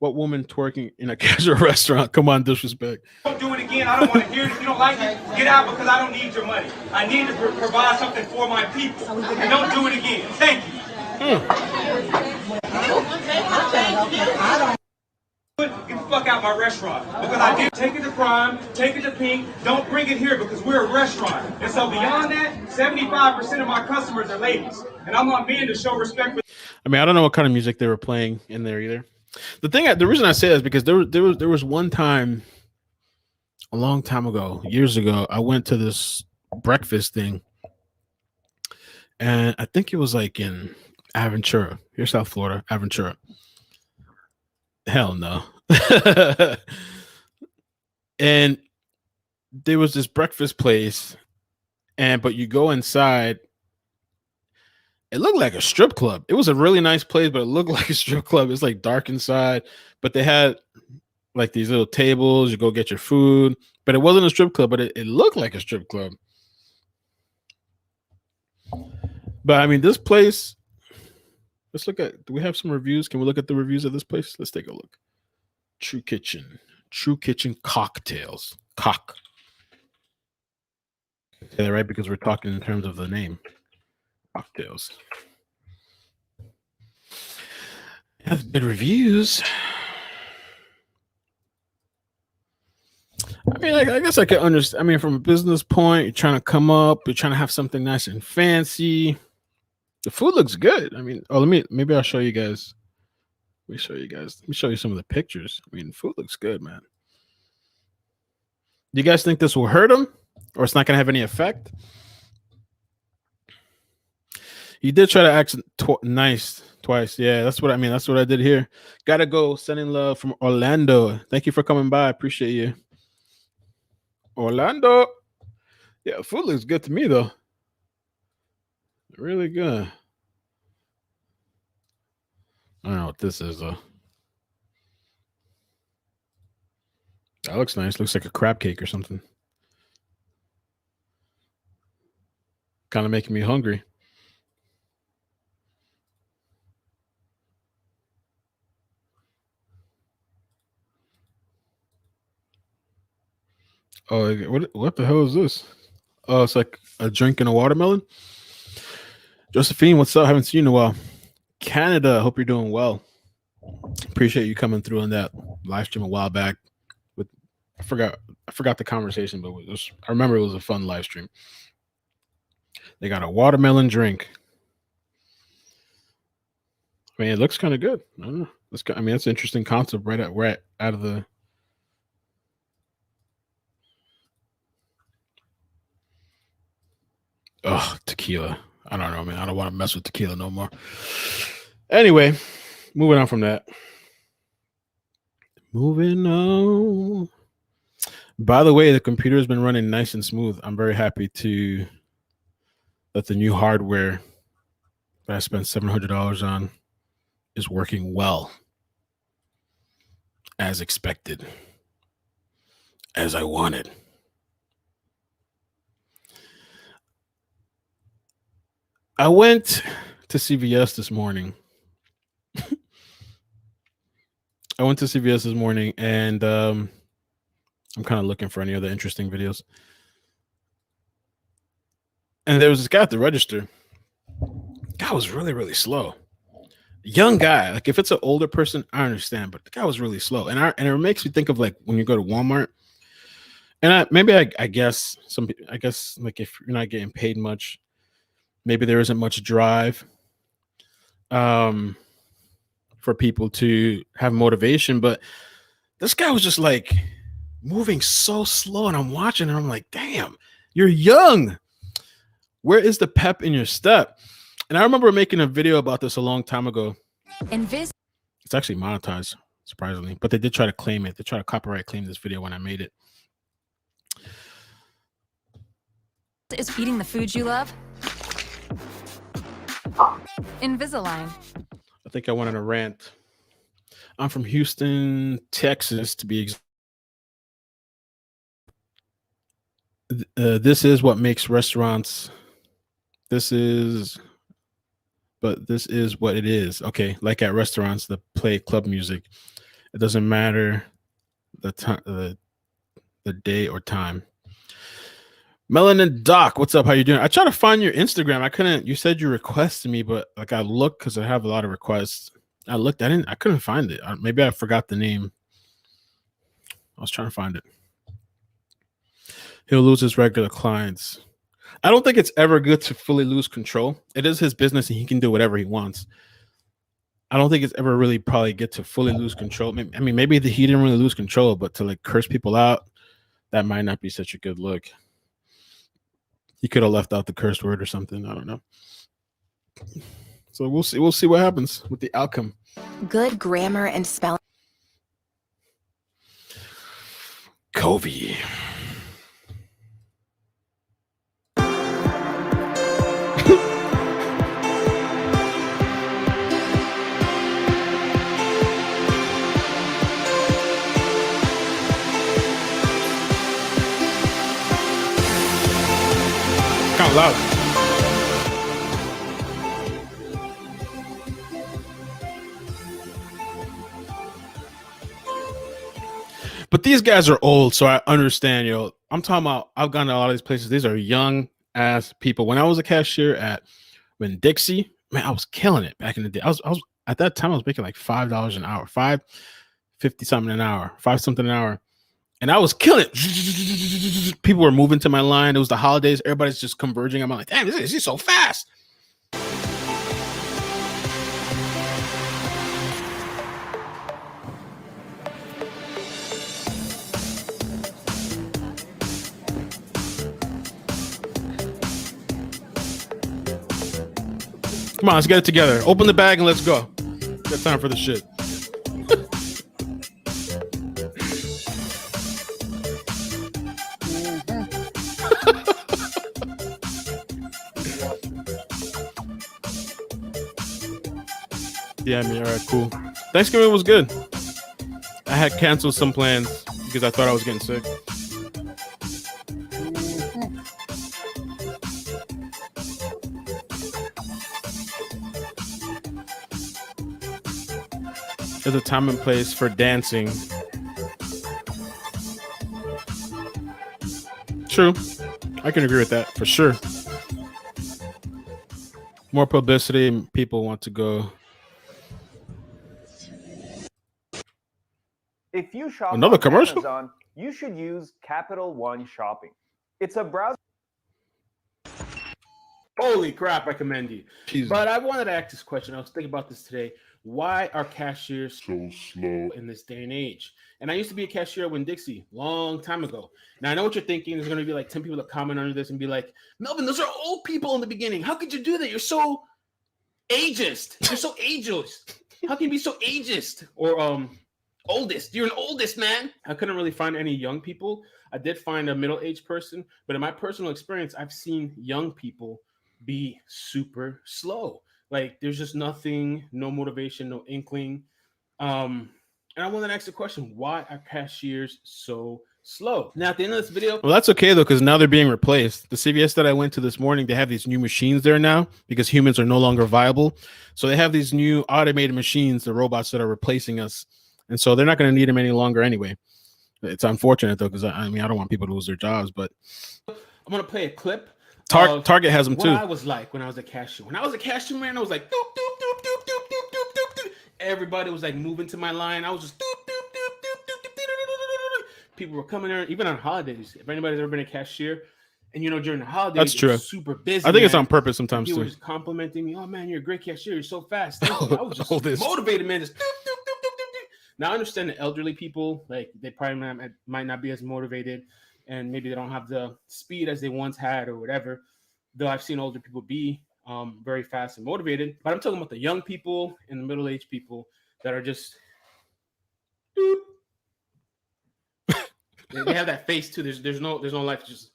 What woman twerking in a casual restaurant? Come on, disrespect. Don't do it again. I don't want to hear it. If you don't like it, get out because I don't need your money. I need to provide something for my people. And don't do it again. Thank you. Get the fuck out of my restaurant. Because I did take it to crime, take it to pink, don't bring it here because we're a restaurant. And so beyond that, 75% of my customers are ladies. And I'm on men to show respect for. I mean, I don't know what kind of music they were playing in there either. The reason I say that is because there was one time, a long time ago, years ago, I went to this breakfast thing, and I think it was like in Aventura, here, South Florida, Aventura. Hell no. And there was this breakfast place, but you go inside. It looked like a strip club. It was a really nice place, but it looked like a strip club. It's like dark inside, but they had like these little tables. You go get your food, but it wasn't a strip club, but it looked like a strip club. But I mean, this place, let's look at, do we have some reviews? Can we look at the reviews of this place? Let's take a look. True Kitchen Cocktails. Cock. Say that right because we're talking in terms of the name. Cocktails. Have good reviews. I mean, I guess I can understand. I mean, from a business point, you're trying to come up, you're trying to have something nice and fancy. The food looks good. I mean, maybe I'll show you guys. Let me show you some of the pictures. I mean, the food looks good, man. Do you guys think this will hurt him, or it's not going to have any effect? He did try to act nice twice. Yeah, that's what I mean. That's what I did here. Gotta go. Sending love from Orlando. Thank you for coming by. I appreciate you. Orlando. Yeah, food looks good to me, though. Really good. I don't know what this is, though. That looks nice. Looks like a crab cake or something. Kind of making me hungry. Oh, what the hell is this? Oh, it's like a drink and a watermelon. Josephine, what's up? Haven't seen you in a while. Canada, hope you're doing well. Appreciate you coming through on that live stream a while back. I forgot the conversation, but I remember it was a fun live stream. They got a watermelon drink. I mean, it looks kind of good. I don't know. I mean, it's an interesting concept right out of the. Oh, tequila. I don't know, man. I don't want to mess with tequila no more. Anyway, moving on from that. Moving on. By the way, the computer has been running nice and smooth. I'm very happy that the new hardware that I spent $700 on is working well, as expected, as I wanted. I went to CVS this morning. And I'm kind of looking for any other interesting videos. And there was this guy at the register. Guy was really, really slow. Young guy. Like if it's an older person, I understand, but the guy was really slow. And it makes me think of like when you go to Walmart. And I guess like if you're not getting paid much, maybe there isn't much drive for people to have motivation. But this guy was just like moving so slow, and I'm watching and I'm like, damn, you're young. Where is the pep in your step? And I remember making a video about this a long time ago. It's actually monetized, surprisingly, but they did try to claim it. They tried to copyright claim this video when I made it. Is eating the food you love? Invisalign. I think I went on a rant. I'm from Houston, Texas, to be exact. This is what makes restaurants. This is what it is. Okay, like at restaurants that play club music, it doesn't matter the time, the day or time. Melanin Doc, what's up? How you doing? I tried to find your Instagram. I couldn't. You said you requested me, but like I looked because I have a lot of requests. I looked. I couldn't find it. Maybe I forgot the name. I was trying to find it. He'll lose his regular clients. I don't think it's ever good to fully lose control. It is his business and he can do whatever he wants. I don't think it's ever really probably get to fully lose control. I mean, maybe he didn't really lose control, but to like curse people out, that might not be such a good look. He could have left out the curse word or something. I don't know. So we'll see. We'll see what happens with the outcome. Good grammar and spelling. Covey. Kind of loud. But these guys are old, so I understand, yo. I'm talking about, I've gone to a lot of these places. These are young ass people. When I was a cashier at Dixie, man, I was killing it back in the day. I was at that time I was making like $5 an hour, $5.50 something an hour, $5 something an hour. And I was killing it. People were moving to my line. It was the holidays. Everybody's just converging. I'm like, damn, this is so fast. Come on, let's get it together. Open the bag and let's go. Got time for the shit. Yeah, I mean, all right, cool. Thanksgiving was good. I had canceled some plans because I thought I was getting sick. There's a time and place for dancing. True. I can agree with that for sure. More publicity, people want to go. If you shop Another on commercial? Amazon, you should use Capital One Shopping. It's a browser. Holy crap, I commend you. Jesus. But I wanted to ask this question. I was thinking about this today. Why are cashiers so slow in this day and age? And I used to be a cashier at Winn-Dixie long time ago. Now, I know what you're thinking. There's going to be like 10 people that comment under this and be like, Melvin, those are old people in the beginning. How could you do that? You're so ageist. You're so ageist. How can you be so ageist? Or oldest. You're an oldest, man. I couldn't really find any young people. I did find a middle-aged person. But in my personal experience, I've seen young people be super slow. Like there's just nothing, no motivation, no inkling. And I want to ask the question, why are cashiers so slow? Now at the end of this video. Well, that's okay though, because now they're being replaced. The CVS that I went to this morning, they have these new machines there now because humans are no longer viable. So they have these new automated machines, the robots that are replacing us. And so they're not going to need them any longer anyway. It's unfortunate though, because I mean, I don't want people to lose their jobs, but I'm going to play a clip. Target has them too. What I was like when I was a cashier. When I was a cashier, man, I was like, doop, doop, doop, doop, doop, doop, doop, doop, doop. Everybody was like moving to my line. I was just doop, doop, doop, doop, doop, doop, doop, doop. People were coming there, even on holidays. If anybody's ever been a cashier, and you know during the holidays, that's true. It's super busy. I think it's on purpose sometimes people too. Were just complimenting me. Oh man, you're a great cashier. You're so fast. Thank you. I was just motivated, man. Just doop, doop, doop, doop, doop, doop. Now I understand the elderly people, like they probably might not be as motivated, and maybe they don't have the speed as they once had or whatever. Though I've seen older people be very fast and motivated, but I'm talking about the young people and the middle-aged people that are just they have that face too. There's no life. Just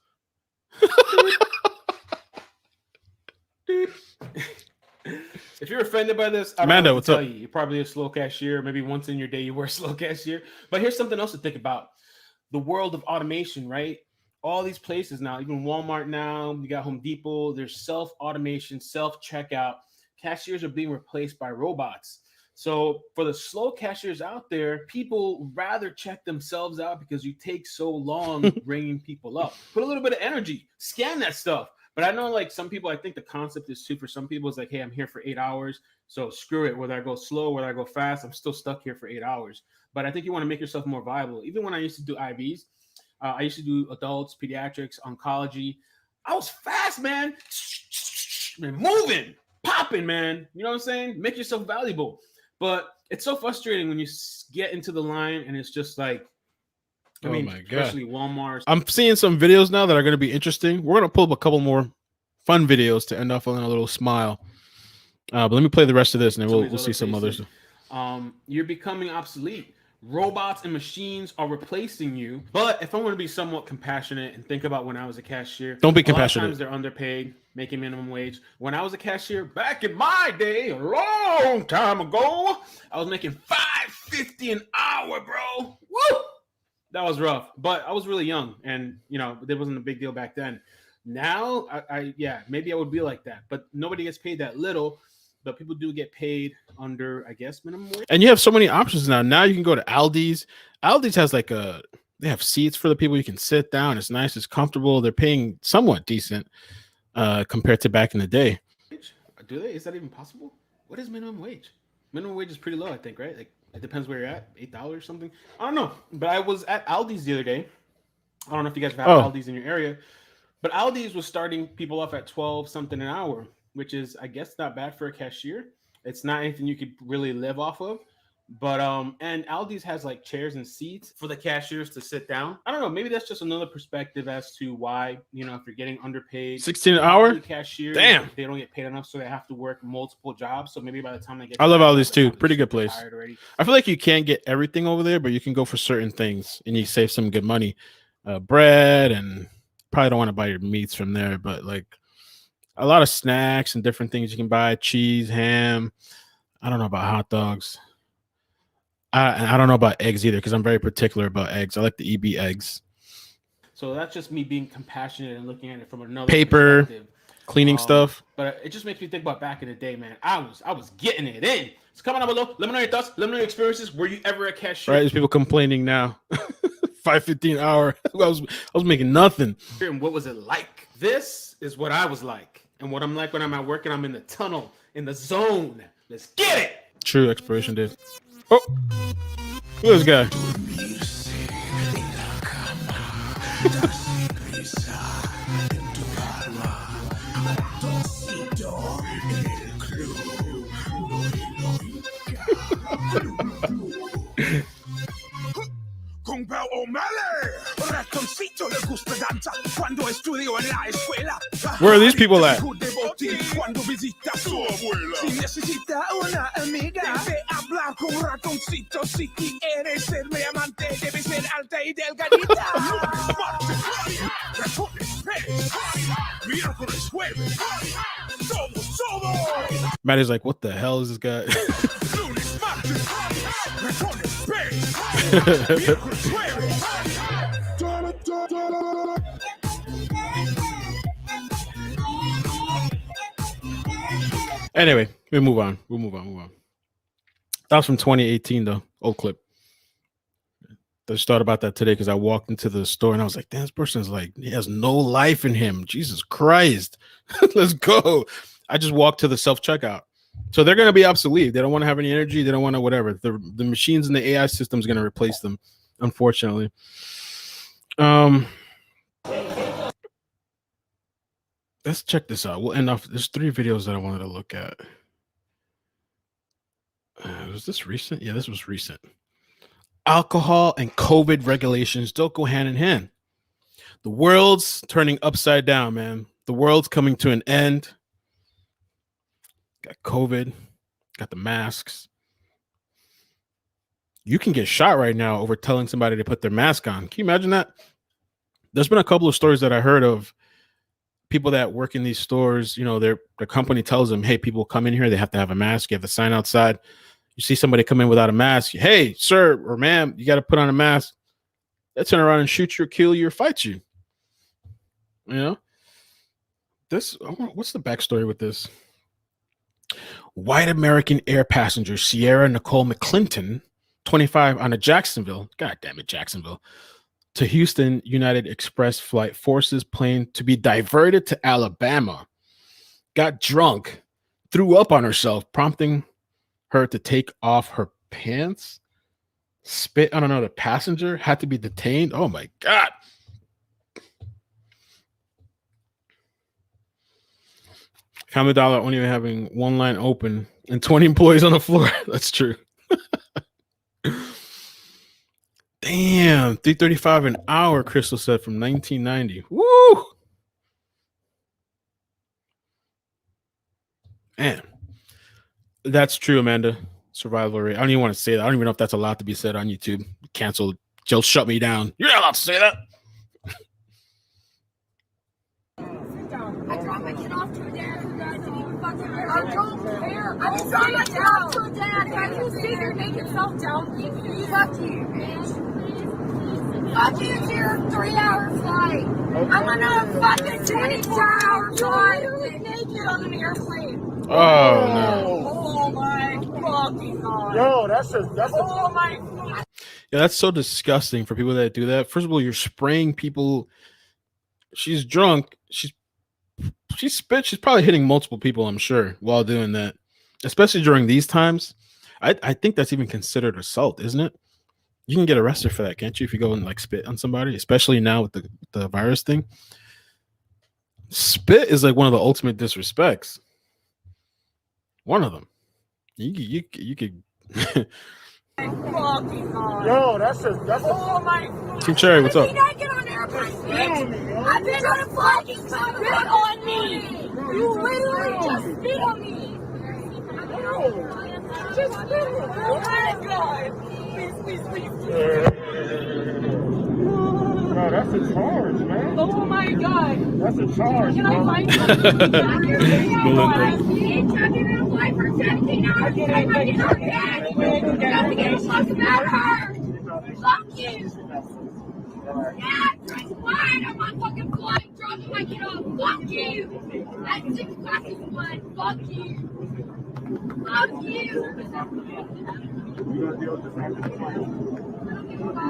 if you're offended by this, I don't know what to tell you. You're probably a slow cashier. Maybe once in your day you were a slow cashier. But here's something else to think about: the world of automation, right? All these places now, even Walmart now, you got Home Depot, there's self-automation, self-checkout. Cashiers are being replaced by robots. So for the slow cashiers out there, people rather check themselves out because you take so long bringing people up. Put a little bit of energy, scan that stuff. But I know like some people, I think the concept is too, for some people, it's like, hey, I'm here for 8 hours. So screw it, whether I go slow, whether I go fast, I'm still stuck here for 8 hours. But I think you want to make yourself more viable. Even when I used to do IVs, I used to do adults, pediatrics, oncology. I was fast, man. Moving, popping, man. You know what I'm saying? Make yourself valuable. But it's so frustrating when you get into the line and it's just like, I mean, my God. Especially Walmart. I'm seeing some videos now that are going to be interesting. We're going to pull up a couple more fun videos to end off on a little smile. But let me play the rest of this and then we'll see some others. You're becoming obsolete. Robots and machines are replacing you. But if I want to be somewhat compassionate and think about when I was a cashier, don't be compassionate. A lot of times they're underpaid, making minimum wage. When I was a cashier back in my day, a long time ago, I was making $5.50 an hour, bro. Woo! That was rough. But I was really young, and you know, there wasn't a big deal back then. Now, yeah, maybe I would be like that, but nobody gets paid that little. But people do get paid under, I guess, minimum wage. And you have so many options now. Now you can go to Aldi's. Aldi's has like they have seats for the people. You can sit down. It's nice. It's comfortable. They're paying somewhat decent compared to back in the day. Do they? Is that even possible? What is minimum wage? Minimum wage is pretty low, I think, right? Like it depends where you're at. $8 or something. I don't know. But I was at Aldi's the other day. I don't know if you guys have Aldi's in your area, but Aldi's was starting people off at 12 something an hour, which is, I guess, not bad for a cashier. It's not anything you could really live off of. But and Aldi's has like chairs and seats for the cashiers to sit down. I don't know, maybe that's just another perspective as to why, you know, if you're getting underpaid, 16 an hour, cashiers, damn, they don't get paid enough, so they have to work multiple jobs. So maybe by the time they get, I love Aldi's too. Pretty good place. I feel like you can't get everything over there, but you can go for certain things and you save some good money. Bread, and probably don't want to buy your meats from there, but like a lot of snacks and different things you can buy, cheese, ham. I don't know about hot dogs. I don't know about eggs either because I'm very particular about eggs. I like the EB eggs. So that's just me being compassionate and looking at it from another paper, perspective. Cleaning stuff. But it just makes me think about back in the day, man. I was getting it in. So comment down below. Let me know your thoughts. Let me know your experiences. Were you ever a cashier? Right, there's people complaining now. $5.50 an hour. I was making nothing. And what was it like? This is what I was like, and what I'm like when I'm at work and I'm in the tunnel, in the zone. Let's get it. True expiration date. Oh, look at this guy. Con Pao O'Malley, ratoncito le gusta danza cuando estudio en la escuela. Where are these people at? Cuando visita a su abuela. Si necesita una amiga, debe hablar con ratoncito. Si quiere ser mi amante, debe ser alta y delgadita. Martes, ratones, Pérez, miércoles, jueves, somos. Maddie's like, what the hell is this guy? Lunes, martes, ratones, Pérez, miércoles, jueves. Anyway, we'll move on. Move on. That was from 2018, though. Old clip. I just thought about that today because I walked into the store and I was like, damn, this person's like, he has no life in him. Jesus Christ. Let's go. I just walked to the self-checkout. So they're going to be obsolete. They don't want to have any energy. They don't want to whatever. The machines and the AI system is going to replace them, unfortunately. Let's check this out. We'll end off. There's 3 videos that I wanted to look at. Was this recent? Yeah, this was recent. Alcohol and COVID regulations don't go hand in hand. The world's turning upside down, man. The world's coming to an end. Got COVID, got the masks. You can get shot right now over telling somebody to put their mask on. Can you imagine that? There's been a couple of stories that I heard of people that work in these stores. You know, the company tells them, hey, people come in here, they have to have a mask. You have the sign outside. You see somebody come in without a mask. Hey, sir or ma'am, you got to put on a mask. They turn around and shoot you or kill you or fight you. You know, what's the backstory with this? White American air passenger Sierra Nicole McClinton, 25, on a Jacksonville, God damn it, Jacksonville, to Houston United Express flight forces plane to be diverted to Alabama, got drunk, threw up on herself, prompting her to take off her pants, spit on another passenger, had to be detained. Oh my God. Family Dollar only having one line open and 20 employees on the floor. That's true. Damn, $3.35 an hour, Crystal said, from 1990. Woo! Man, that's true, Amanda. Survival rate. I don't even want to say that. I don't even know if that's allowed to be said on YouTube. Canceled. Jill shut me down. You're not allowed to say that. I dropped my kid off to a dad who doesn't even fucking care. I don't care. I just dropped my kid off to a dad. Can you sit here and make yourself down? Fuck you, bitch. Fuck you, it's your 3-hour flight. I'm on a fucking 24-hour flight. You're literally naked on an airplane. Oh, no. Oh, my fucking God. Yo, that's oh, my God. Yeah, that's so disgusting for people that do that. First of all, you're spraying people. She's drunk. She spit. She's probably hitting multiple people, I'm sure, while doing that, especially during these times. I think that's even considered assault, isn't it? You can get arrested for that, can't you, if you go and like spit on somebody, especially now with the virus thing. Spit is like one of the ultimate disrespects. One of them. You could. Yo, that's oh my God. Team Cherry, what's up? I get on airplanes, bitch. I've been on a flight. Spit on me. You literally just spit on me. Just spit on me. Oh my God. Please. No, that's a charge, man. Oh my God. That's a charge. Can I find something? I've been in a flight for 17 hours. I might get her dead. Nothing gets fucked about her. Fuck you. Yeah, I'm fine. I'm on fucking flight. Dropping my kid off. Fuck you. That's 6 glasses of blood. Fuck you. Fuck you.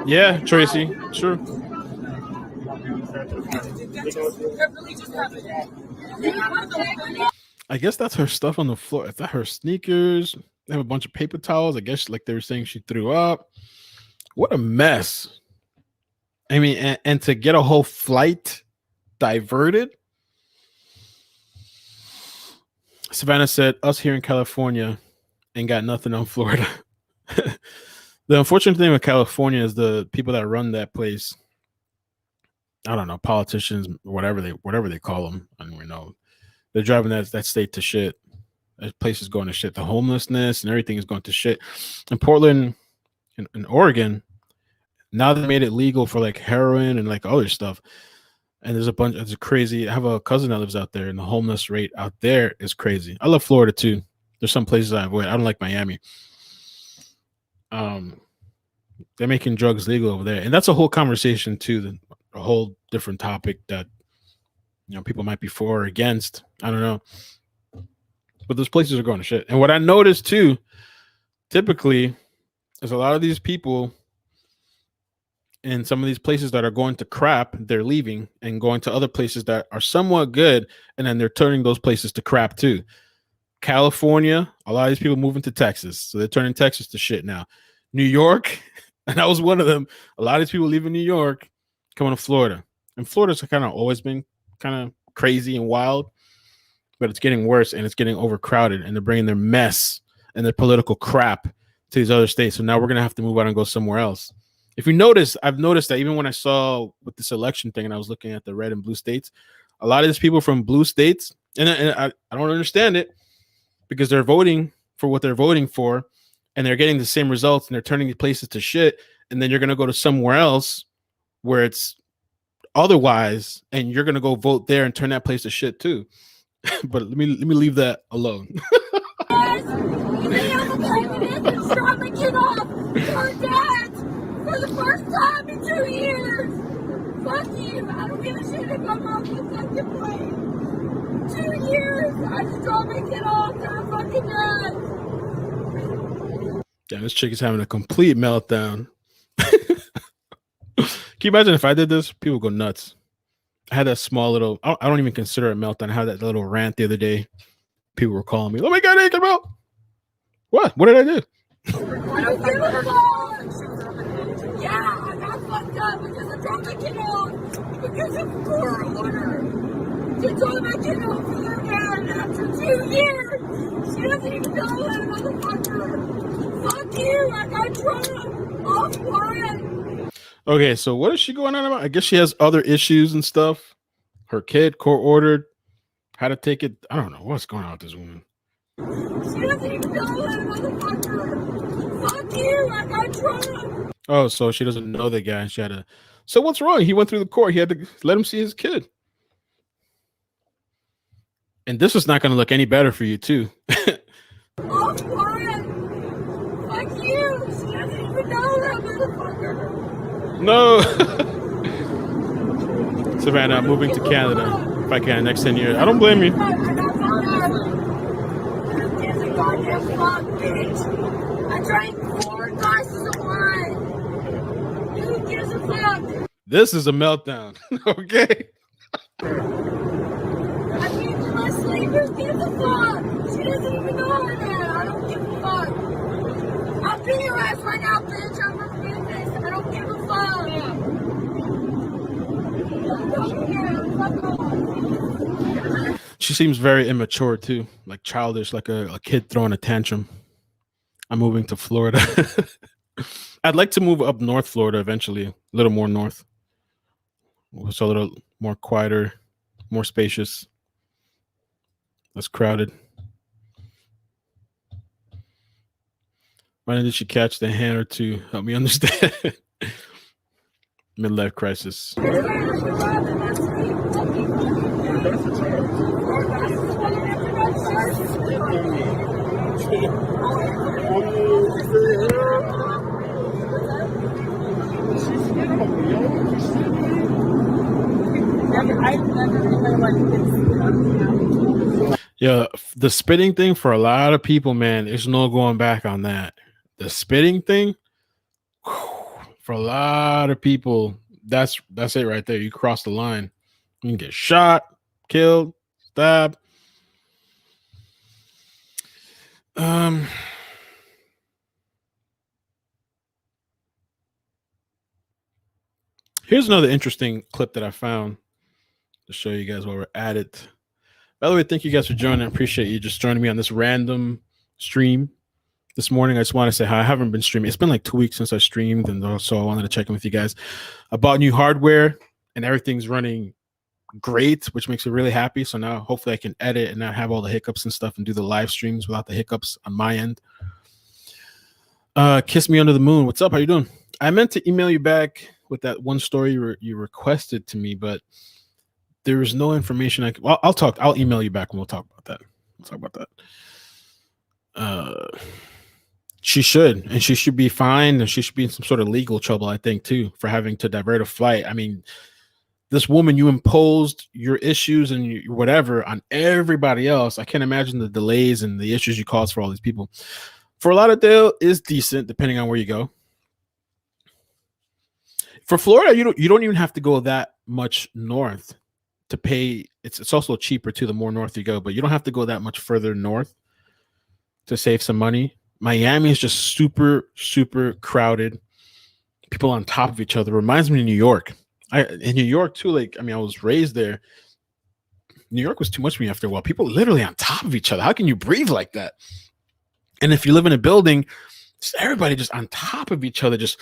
Yeah, Tracy. Sure. I guess that's her stuff on the floor. Is that her sneakers? They have a bunch of paper towels. I guess like they were saying she threw up. What a mess. I mean, and to get a whole flight diverted. Savannah said, us here in California ain't got nothing on Florida. The unfortunate thing with California is the people that run that place. I don't know, politicians, whatever they call them. I don't even know. They're driving that state to shit. That place is going to shit. The homelessness and everything is going to shit. In Portland, in Oregon, now they made it legal for like heroin and like other stuff. And there's a bunch. It's crazy. I have a cousin that lives out there, and the homeless rate out there is crazy. I love Florida too. There's some places I avoid. I don't like Miami. They're making drugs legal over there, and that's a whole conversation too. A whole different topic that people might be for or against. I don't know, but those places are going to shit. And what I noticed too, typically, is a lot of these people in some of these places that are going to crap, they're leaving and going to other places that are somewhat good, and then they're turning those places to crap too. California, a lot of these people moving to Texas, so they're turning Texas to shit now. New York, and I was one of them. A lot of these people leaving New York, coming to Florida, and Florida's kind of always been kind of crazy and wild, but it's getting worse and it's getting overcrowded, and they're bringing their mess and their political crap to these other states. So now we're gonna have to move out and go somewhere else. If you notice, I've noticed that even when I saw with this election thing and I was looking at the red and blue states, a lot of these people from blue states, and I don't understand it, because they're voting for what they're voting for, and they're getting the same results, and they're turning the places to shit, and then you're going to go to somewhere else where it's otherwise, and you're going to go vote there and turn that place to shit too. But let me leave that alone. For the first time in 2 years. Fuck you. I don't give a shit if I'm off the fucking plane. 2 years. I just dropped my kid off. They're fucking done. Damn, this chick is having a complete meltdown. Can you imagine if I did this? People go nuts. I had that small little, I don't even consider it a meltdown. I had that little rant the other day. People were calling me, oh my God, iCkEdMeL. What? What did I do? I don't give a fuck. Yeah, I got fucked up because I dropped my kid off because of court order. She dropped my kid off for their dad after 2 years. She doesn't even know that motherfucker. Fuck you, I got dropped off warrant. Okay, so what is she going on about? I guess she has other issues and stuff. Her kid court ordered. How to take it. I don't know what's going on with this woman. She doesn't even know that motherfucker. Fuck you, I got dropped. Oh, so she doesn't know the guy. She had to. So what's wrong? He went through the court. He had to let him see his kid. And this is not going to look any better for you, too. Off warrant. Fuck you. She doesn't even know that motherfucker. No. Savannah, I'm moving to Canada if I can next 10 years. I don't blame you. I drank 4 glasses of wine. Who gives a fuck? This is a meltdown. Okay. I need my sleep. Who gives a fuck? She doesn't even know her dad. I don't give a fuck. I'll beat your ass right now, bitch. I'm from business. I don't give a fuck. She seems very immature too, like childish, like a kid throwing a tantrum. I'm moving to Florida. I'd like to move up North Florida eventually, a little more north. So a little more quieter, more spacious, less crowded. Why did she catch the hand or two? Help me understand. Midlife crisis. Yeah, the spitting thing for a lot of people, man, there's no going back on that. The spitting thing, for a lot of people, that's it right there. You cross the line. You can get shot, killed, stabbed. Here's another interesting clip that I found to show you guys while we're at it. By the way, thank you guys for joining. I appreciate you just joining me on this random stream this morning. I just want to say hi. I haven't been streaming. It's been like 2 weeks since I streamed, and so I wanted to check in with you guys. I bought new hardware, and everything's running great, which makes me really happy. So now hopefully I can edit and not have all the hiccups and stuff and do the live streams without the hiccups on my end. Kiss me under the moon. What's up? How you doing? I meant to email you back with that one story you requested to me, but there is no information. I'll email you back and we'll talk about that. She should be fined, and she should be in some sort of legal trouble, I think, too, for having to divert a flight. I mean, this woman, you imposed your issues and whatever on everybody else. I can't imagine the delays and the issues you caused for all these people. Fort Lauderdale is decent, depending on where you go. For Florida, you don't even have to go that much north to pay. It's also cheaper too, the more north you go, but you don't have to go that much further north to save some money. Miami is just super, super crowded. People on top of each other. Reminds me of New York. In New York too, like, I mean, I was raised there. New York was too much for me after a while. People literally on top of each other. How can you breathe like that? And if you live in a building, just everybody just on top of each other, just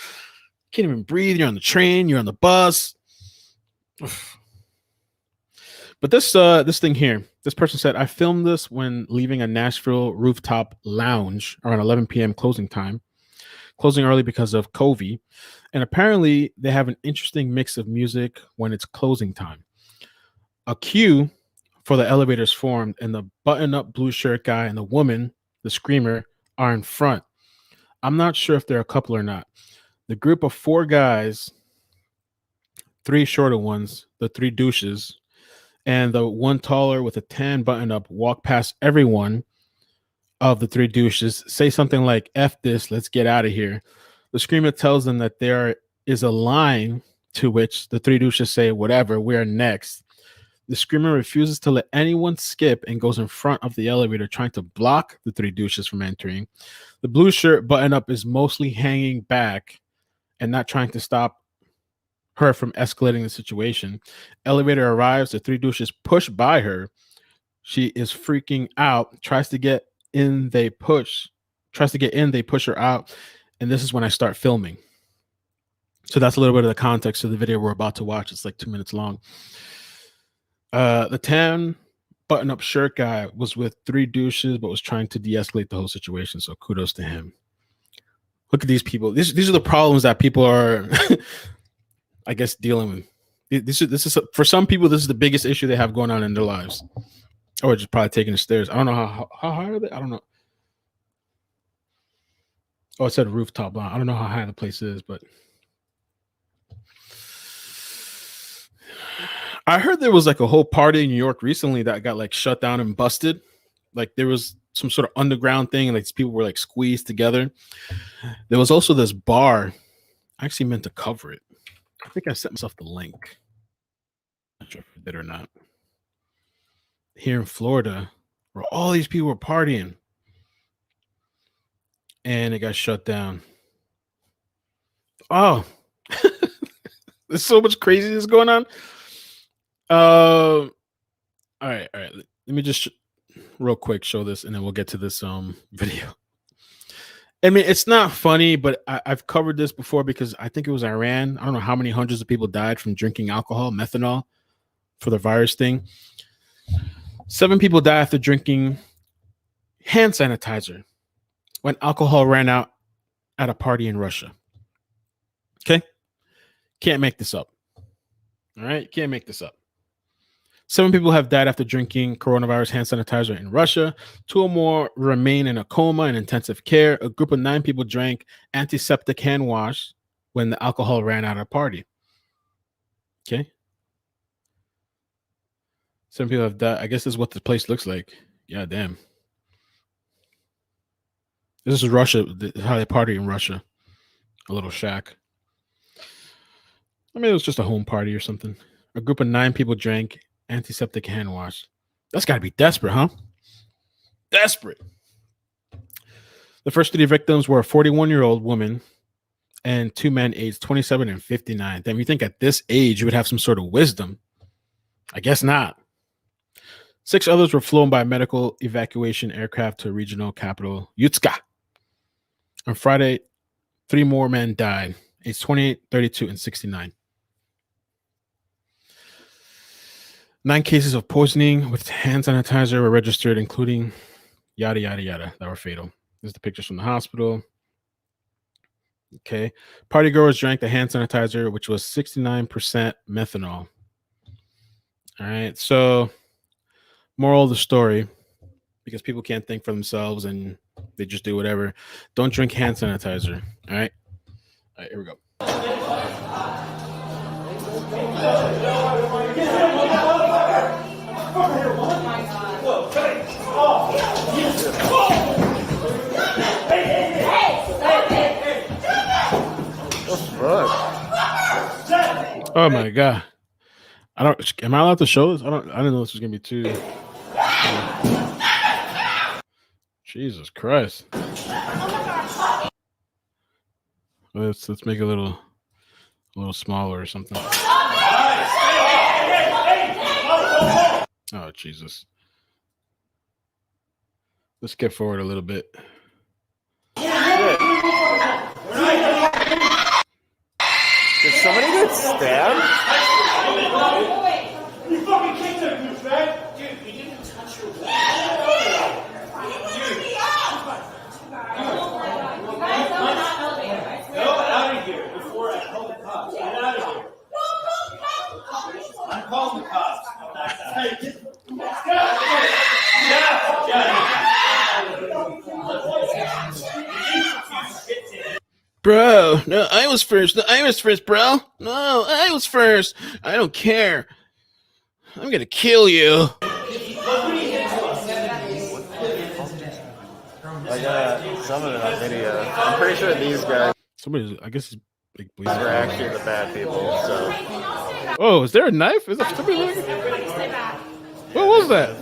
can't even breathe. You're on the train, you're on the bus. But this thing here, this person said, I filmed this when leaving a Nashville rooftop lounge around 11 p.m. closing time, closing early because of COVID. And apparently they have an interesting mix of music when it's closing time. A queue for the elevators formed, and the button-up blue shirt guy and the woman, the screamer, are in front. I'm not sure if they're a couple or not. The group of 4 guys, 3 shorter ones, the 3 douches, and the one taller with a tan button-up walk past everyone of the 3 douches, say something like, F this, let's get out of here. The screamer tells them that there is a line, to which the 3 douches say, whatever, we are next. The screamer refuses to let anyone skip and goes in front of the elevator, trying to block the 3 douches from entering. The blue shirt button-up is mostly hanging back and not trying to stop her from escalating the situation. Elevator arrives, the 3 douches push by her. She is freaking out, tries to get in, they push her out. And this is when I start filming. So that's a little bit of the context of the video we're about to watch. It's like 2 minutes long. The tan button-up shirt guy was with 3 douches, but was trying to de-escalate the whole situation. So kudos to him. Look at these people. These are the problems that people are, I guess, dealing with. This is for some people, this is the biggest issue they have going on in their lives. Or just probably taking the stairs. I don't know how high are they? I don't know. Oh, it said rooftop line. I don't know how high the place is, but I heard there was like a whole party in New York recently that got like shut down and busted. Like there was some sort of underground thing, and like people were like squeezed together. There was also this bar. I actually meant to cover it. I think I sent myself the link. Not sure if I did or not. Here in Florida, where all these people were partying, and it got shut down. Oh, there's so much craziness going on. All right. Let me just real quick show this, and then we'll get to this video. I mean, it's not funny, but I've covered this before because I think it was Iran. I don't know how many hundreds of people died from drinking alcohol, methanol, for the virus thing. 7 people died after drinking hand sanitizer when alcohol ran out at a party in Russia. Okay? Can't make this up. All right? Can't make this up. 7 people have died after drinking coronavirus hand sanitizer in Russia. 2 or more remain in a coma in intensive care. A group of 9 people drank antiseptic hand wash when the alcohol ran out at a party. Okay? 7 people have died. I guess this is what the place looks like. Yeah, damn. This is Russia, how they party in Russia. A little shack. I mean, it was just a home party or something. A group of 9 people drank antiseptic hand wash. That's got to be desperate, huh? Desperate. The first 3 victims were a 41-year-old woman and 2 men aged 27 and 59. Then you think at this age you would have some sort of wisdom. I guess not. 6 others were flown by medical evacuation aircraft to regional capital Yutska. On Friday, 3 more men died, aged 28, 32, and 69. 9 cases of poisoning with hand sanitizer were registered, including yada, yada, yada, that were fatal. This is the pictures from the hospital. Okay. Party goers drank the hand sanitizer, which was 69% methanol. All right. So, moral of the story, because people can't think for themselves and they just do whatever, don't drink hand sanitizer. All right. All right, here we go. Oh my god! Am I allowed to show this? I didn't know this was gonna be too. Jesus Christ! Let's make it a little smaller or something. Oh Jesus! Let's skip forward a little bit. Did somebody get stabbed? You fucking kicked him, douchebag! Dude, you didn't touch your wall. Go out of here before I call the cops. Get out of here. I'm calling the cops. Hey, get out. Bro, no, I was first. No, I was first, bro. No, I was first. I don't care. I'm gonna kill you. I got some of it on video. I'm pretty sure these guys. I guess it's big. Are actually the bad people. So. Oh, is there a knife? Is that somebody? What was that?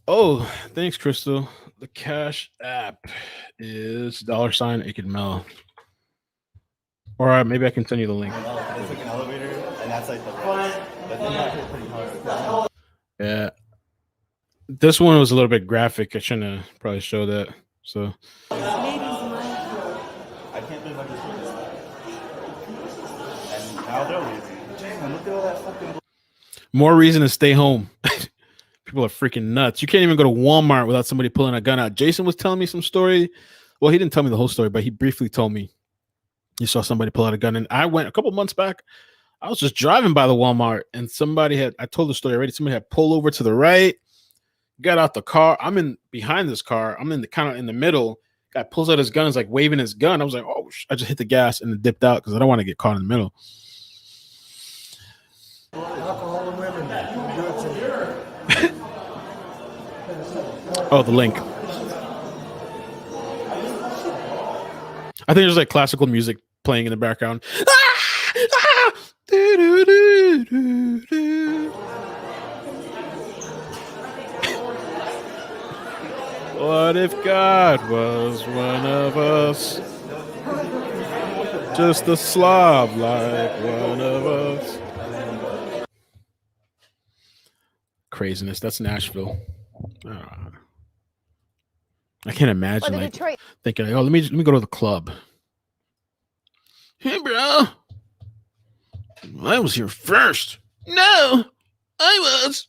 Oh, thanks, Crystal. The Cash App is $iCkEdMeL. Or maybe I can send you the link. It's like an elevator, and that's like the right. That thing got hit pretty hard. Yeah. This one was a little bit graphic. I shouldn't have probably show that. So. I can't believe I just heard this. And now they're lazy. Damn, look at all that fucking. More reason to stay home. People are freaking nuts. You can't even go to Walmart without somebody pulling a gun out. Jason was telling me some story. Well, he didn't tell me the whole story, but he briefly told me he saw somebody pull out a gun. And I went a couple months back. I was just driving by the Walmart, and I told the story already. Somebody had pulled over to the right, got out the car. I'm in behind this car. I'm in the kind of in the middle. Guy pulls out his gun, is like waving his gun. I was like, oh, I just hit the gas and then dipped out because I don't want to get caught in the middle. Oh, the link. I think there's like classical music playing in the background. What if God was one of us? Just a slob like one of us. Craziness. That's Nashville. I can't imagine like thinking, oh, let me go to the club. Hey, bro. I was here first. No, I was.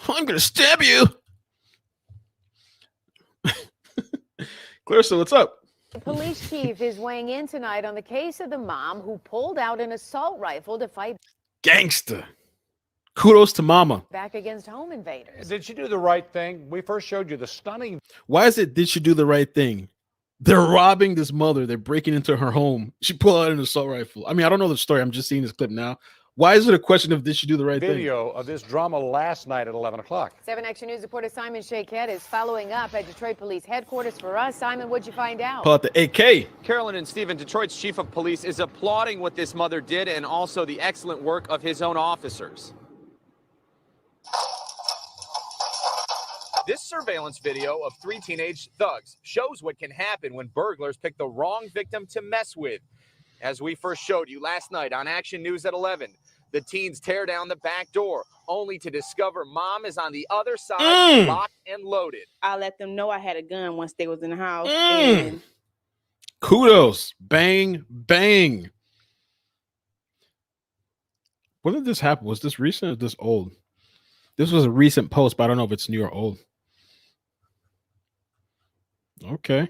I'm gonna stab you. Clarissa, what's up? The police chief is weighing in tonight on the case of the mom who pulled out an assault rifle to fight Gangster. Kudos to mama. back against home invaders. Did she do the right thing? We first showed you the stunning. Why is it did she do the right thing? They're robbing this mother. They're breaking into her home. She pulled out an assault rifle. I mean, I don't know the story. I'm just seeing this clip now. Why is it a question of did she do the right thing? Video of this drama last night at 11 o'clock. 7 Action News reporter Simon Shaquette is following up at Detroit Police Headquarters for us. Simon, what'd you find out? Pull out the AK. Carolyn and Stephen, Detroit's chief of police is applauding what this mother did and also the excellent work of his own officers. This surveillance video of 3 teenage thugs shows what can happen when burglars pick the wrong victim to mess with. As we first showed you last night on Action News at 11, the teens tear down the back door, only to discover mom is on the other side, locked and loaded. I let them know I had a gun once they was in the house. And Kudos. Bang, bang. When did this happen? Was this recent or this old? This was a recent post, but I don't know if it's new or old. Okay.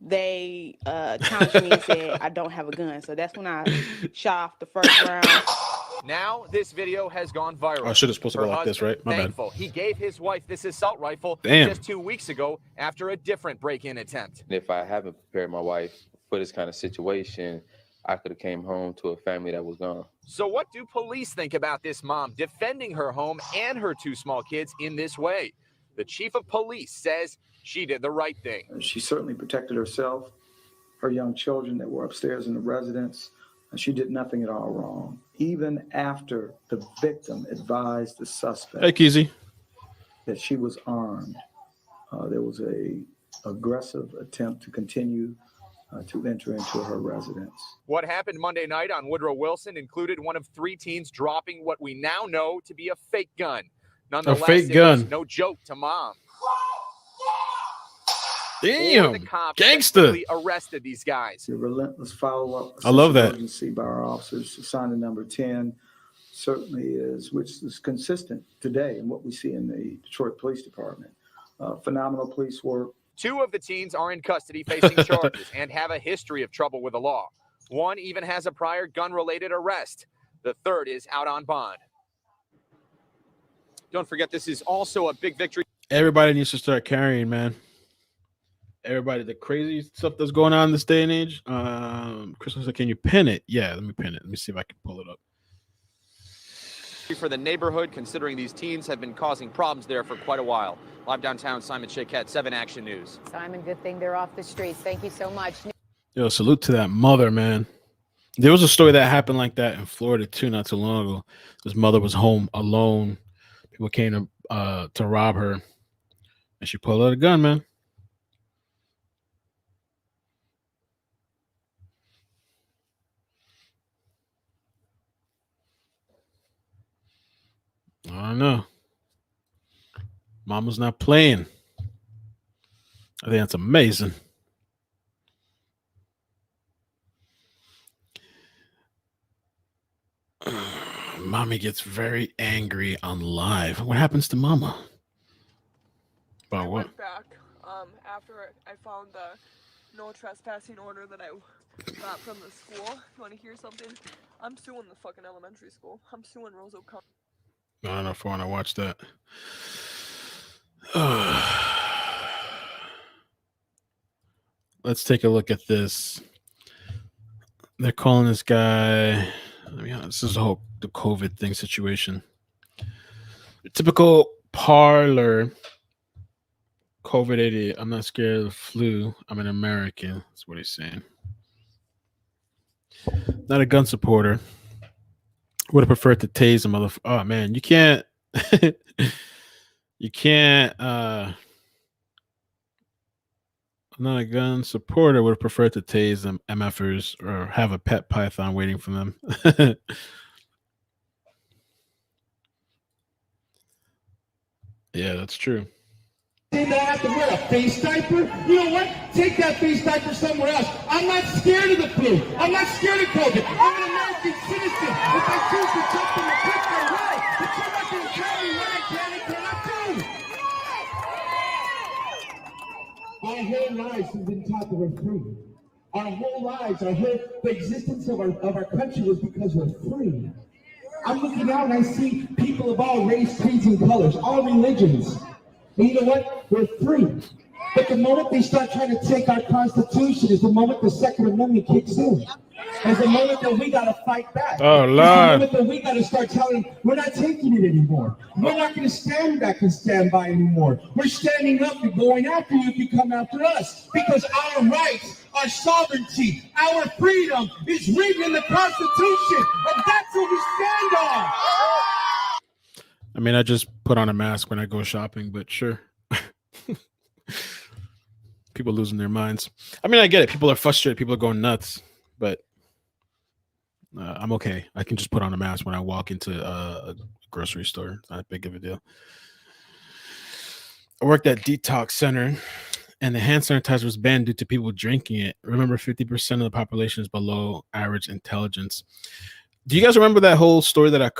they challenged me and said I don't have a gun. So that's when I shot off the first round. Now this video has gone viral. I should have supposed to go like this, right? My bad. Thankful he gave his wife this assault rifle Damn. just 2 weeks ago after a different break-in attempt. If I haven't prepared my wife for this kind of situation, I could have came home to a family that was gone. So what do police think about this mom defending her home and her 2 small kids in this way? The chief of police says she did the right thing. She certainly protected herself, her young children that were upstairs in the residence. She did nothing at all wrong. Even after the victim advised the suspect that she was armed, there was a aggressive attempt to continue to enter into her residence. What happened Monday night on Woodrow Wilson included one of 3 teens dropping what we now know to be a fake gun. Nonetheless, A fake it gun. was no joke to mom. Damn, The cops gangster. quickly arrested these guys. The relentless follow-up I love that. emergency by our officers assigned to number 10 certainly is, which is consistent today in what we see in the Detroit Police Department. Phenomenal police work. 2 of the teens are in custody facing charges and have a history of trouble with the law. 1 even has a prior gun-related arrest. The 3rd is out on bond. Don't forget, this is also a big victory. Everybody needs to start carrying, man. Everybody, the crazy stuff that's going on in this day and age. Christmas, can you pin it? Yeah, let me pin it. Let me see if I can pull it up. For the neighborhood, considering these teens have been causing problems there for quite a while. Live downtown, Simon Chiquette, 7 Action News. Simon, good thing they're off the streets. Thank you so much. Yo, salute to that mother, man. There was a story that happened like that in Florida too, not too long ago. This mother was home alone. People came to rob her, and she pulled out a gun, man. I don't know. Mama's not playing. I think that's amazing. Mommy gets very angry on live. What happens to Mama? About what? Went back after I found the no trespassing order that I got from the school. You want to hear something? I'm suing the fucking elementary school. I'm suing Roseau County. I don't know if I want to watch that. Let's take a look at this. They're calling this guy. This is the COVID thing situation. The typical parlor COVID idiot. I'm not scared of the flu. I'm an American. That's what he's saying. Not a gun supporter. Would have preferred to tase him. Oh man, you can't. You can't. I'm not a gun supporter. Would have preferred to tase them MFers or have a pet python waiting for them. Yeah, that's true. They don't have to wear a face diaper. You know what? Take that face diaper somewhere else. I'm not scared of the flu. I'm not scared of COVID. I'm an American citizen. If I choose to jump in the pit, I will. But you're not going to tell me what I can and cannot do. Our whole lives have been taught that we're free. Our whole lives, the existence of our country was because we're free. I'm looking out and I see people of all race, creeds, and colors, all religions. And you know what? We're free. But the moment they start trying to take our Constitution is the moment the Second Amendment kicks in. It's the moment that we got to fight back. Oh, It's the Lord. moment that we got to start telling them, we're not taking it anymore. We're not going to stand back and stand by anymore. We're standing up and going after you if you come after us. Because our rights, our sovereignty, our freedom is written in the Constitution. And that's what we stand on. I mean, I just put on a mask when I go shopping, but sure. people losing their minds. I mean, I get it. People are frustrated. People are going nuts. But I'm okay. I can just put on a mask when I walk into a grocery store. It's not that big of a deal. I worked at Detox Center, and the hand sanitizer was banned due to people drinking it. Remember, 50% of the population is below average intelligence. Do you guys remember that whole story that I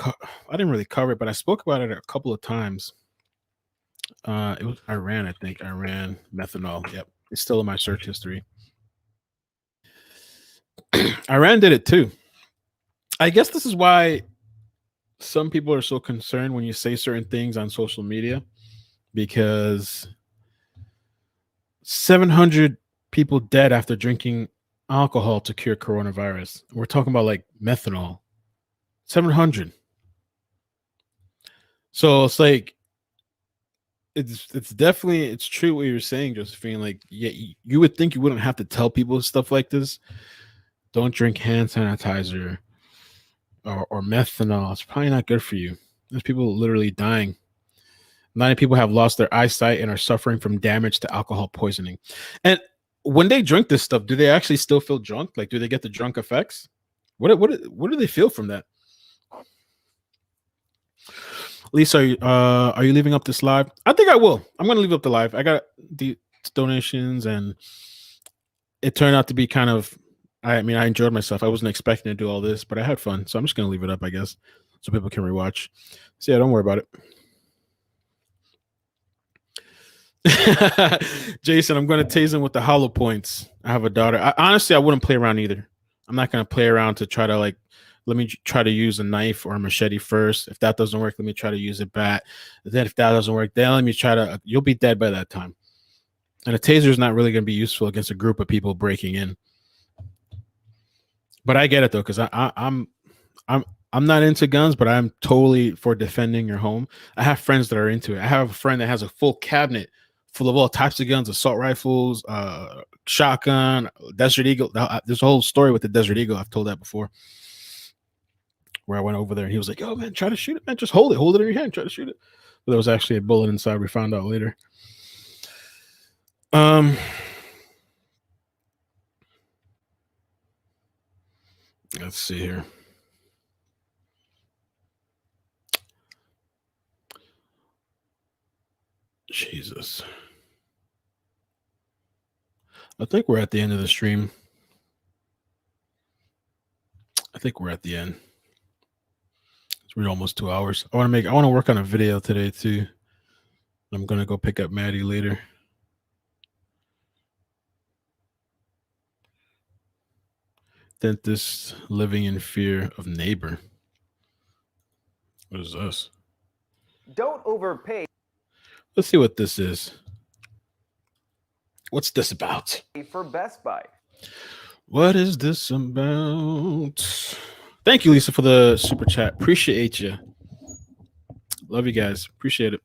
didn't really cover it, but I spoke about it a couple of times. It was Iran, I think. Iran, methanol. Yep. It's still in my search history. Iran did it too. I guess this is why some people are so concerned when you say certain things on social media, because 700 people dead after drinking alcohol to cure coronavirus. We're talking about like methanol. 700. So it's like, it's definitely, it's true what you're saying, Josephine. Like, yeah, you would think you wouldn't have to tell people stuff like this. Don't drink hand sanitizer or methanol. It's probably not good for you. There's people literally dying. 90 people have lost their eyesight and are suffering from damage to alcohol poisoning. And when they drink this stuff, do they actually still feel drunk? Like, do they get the drunk effects? What do they feel from that? Lisa, are you leaving up this live? I think I will. I'm going to leave up the live. I got the donations, and it turned out to be kind of, I mean, I enjoyed myself. I wasn't expecting to do all this, but I had fun. So I'm just going to leave it up, I guess, so people can rewatch. So yeah, don't worry about it. Jason, I'm going to tase him with the hollow points. I have a daughter. Honestly, I wouldn't play around either. I'm not going to play around to try to like, let me try to use a knife or a machete first. If that doesn't work, let me try to use a bat. Then if that doesn't work, then let me try to, you'll be dead by that time. And a taser is not really going to be useful against a group of people breaking in. But I get it though, because I'm not into guns, but I'm totally for defending your home. I have friends that are into it. I have a friend that has a full cabinet full of all types of guns, assault rifles, shotgun, Desert Eagle. There's a whole story with the Desert Eagle. I've told that before, where I went over there and he was like, "Yo, man, try to shoot it, man. Just hold it in your hand, try to shoot it." But there was actually a bullet inside. We found out later. Let's see here. Jesus. I think we're at the end of the stream. I think we're at the end. It's almost 2 hours. I want to work on a video today too. I'm gonna go pick up Maddie later. Dentist living in fear of neighbor. What is this? Don't overpay. Let's see what this is. What's this about? For Best Buy. What is this about? Thank you, Lisa, for the super chat. Appreciate you. Love you guys. Appreciate it.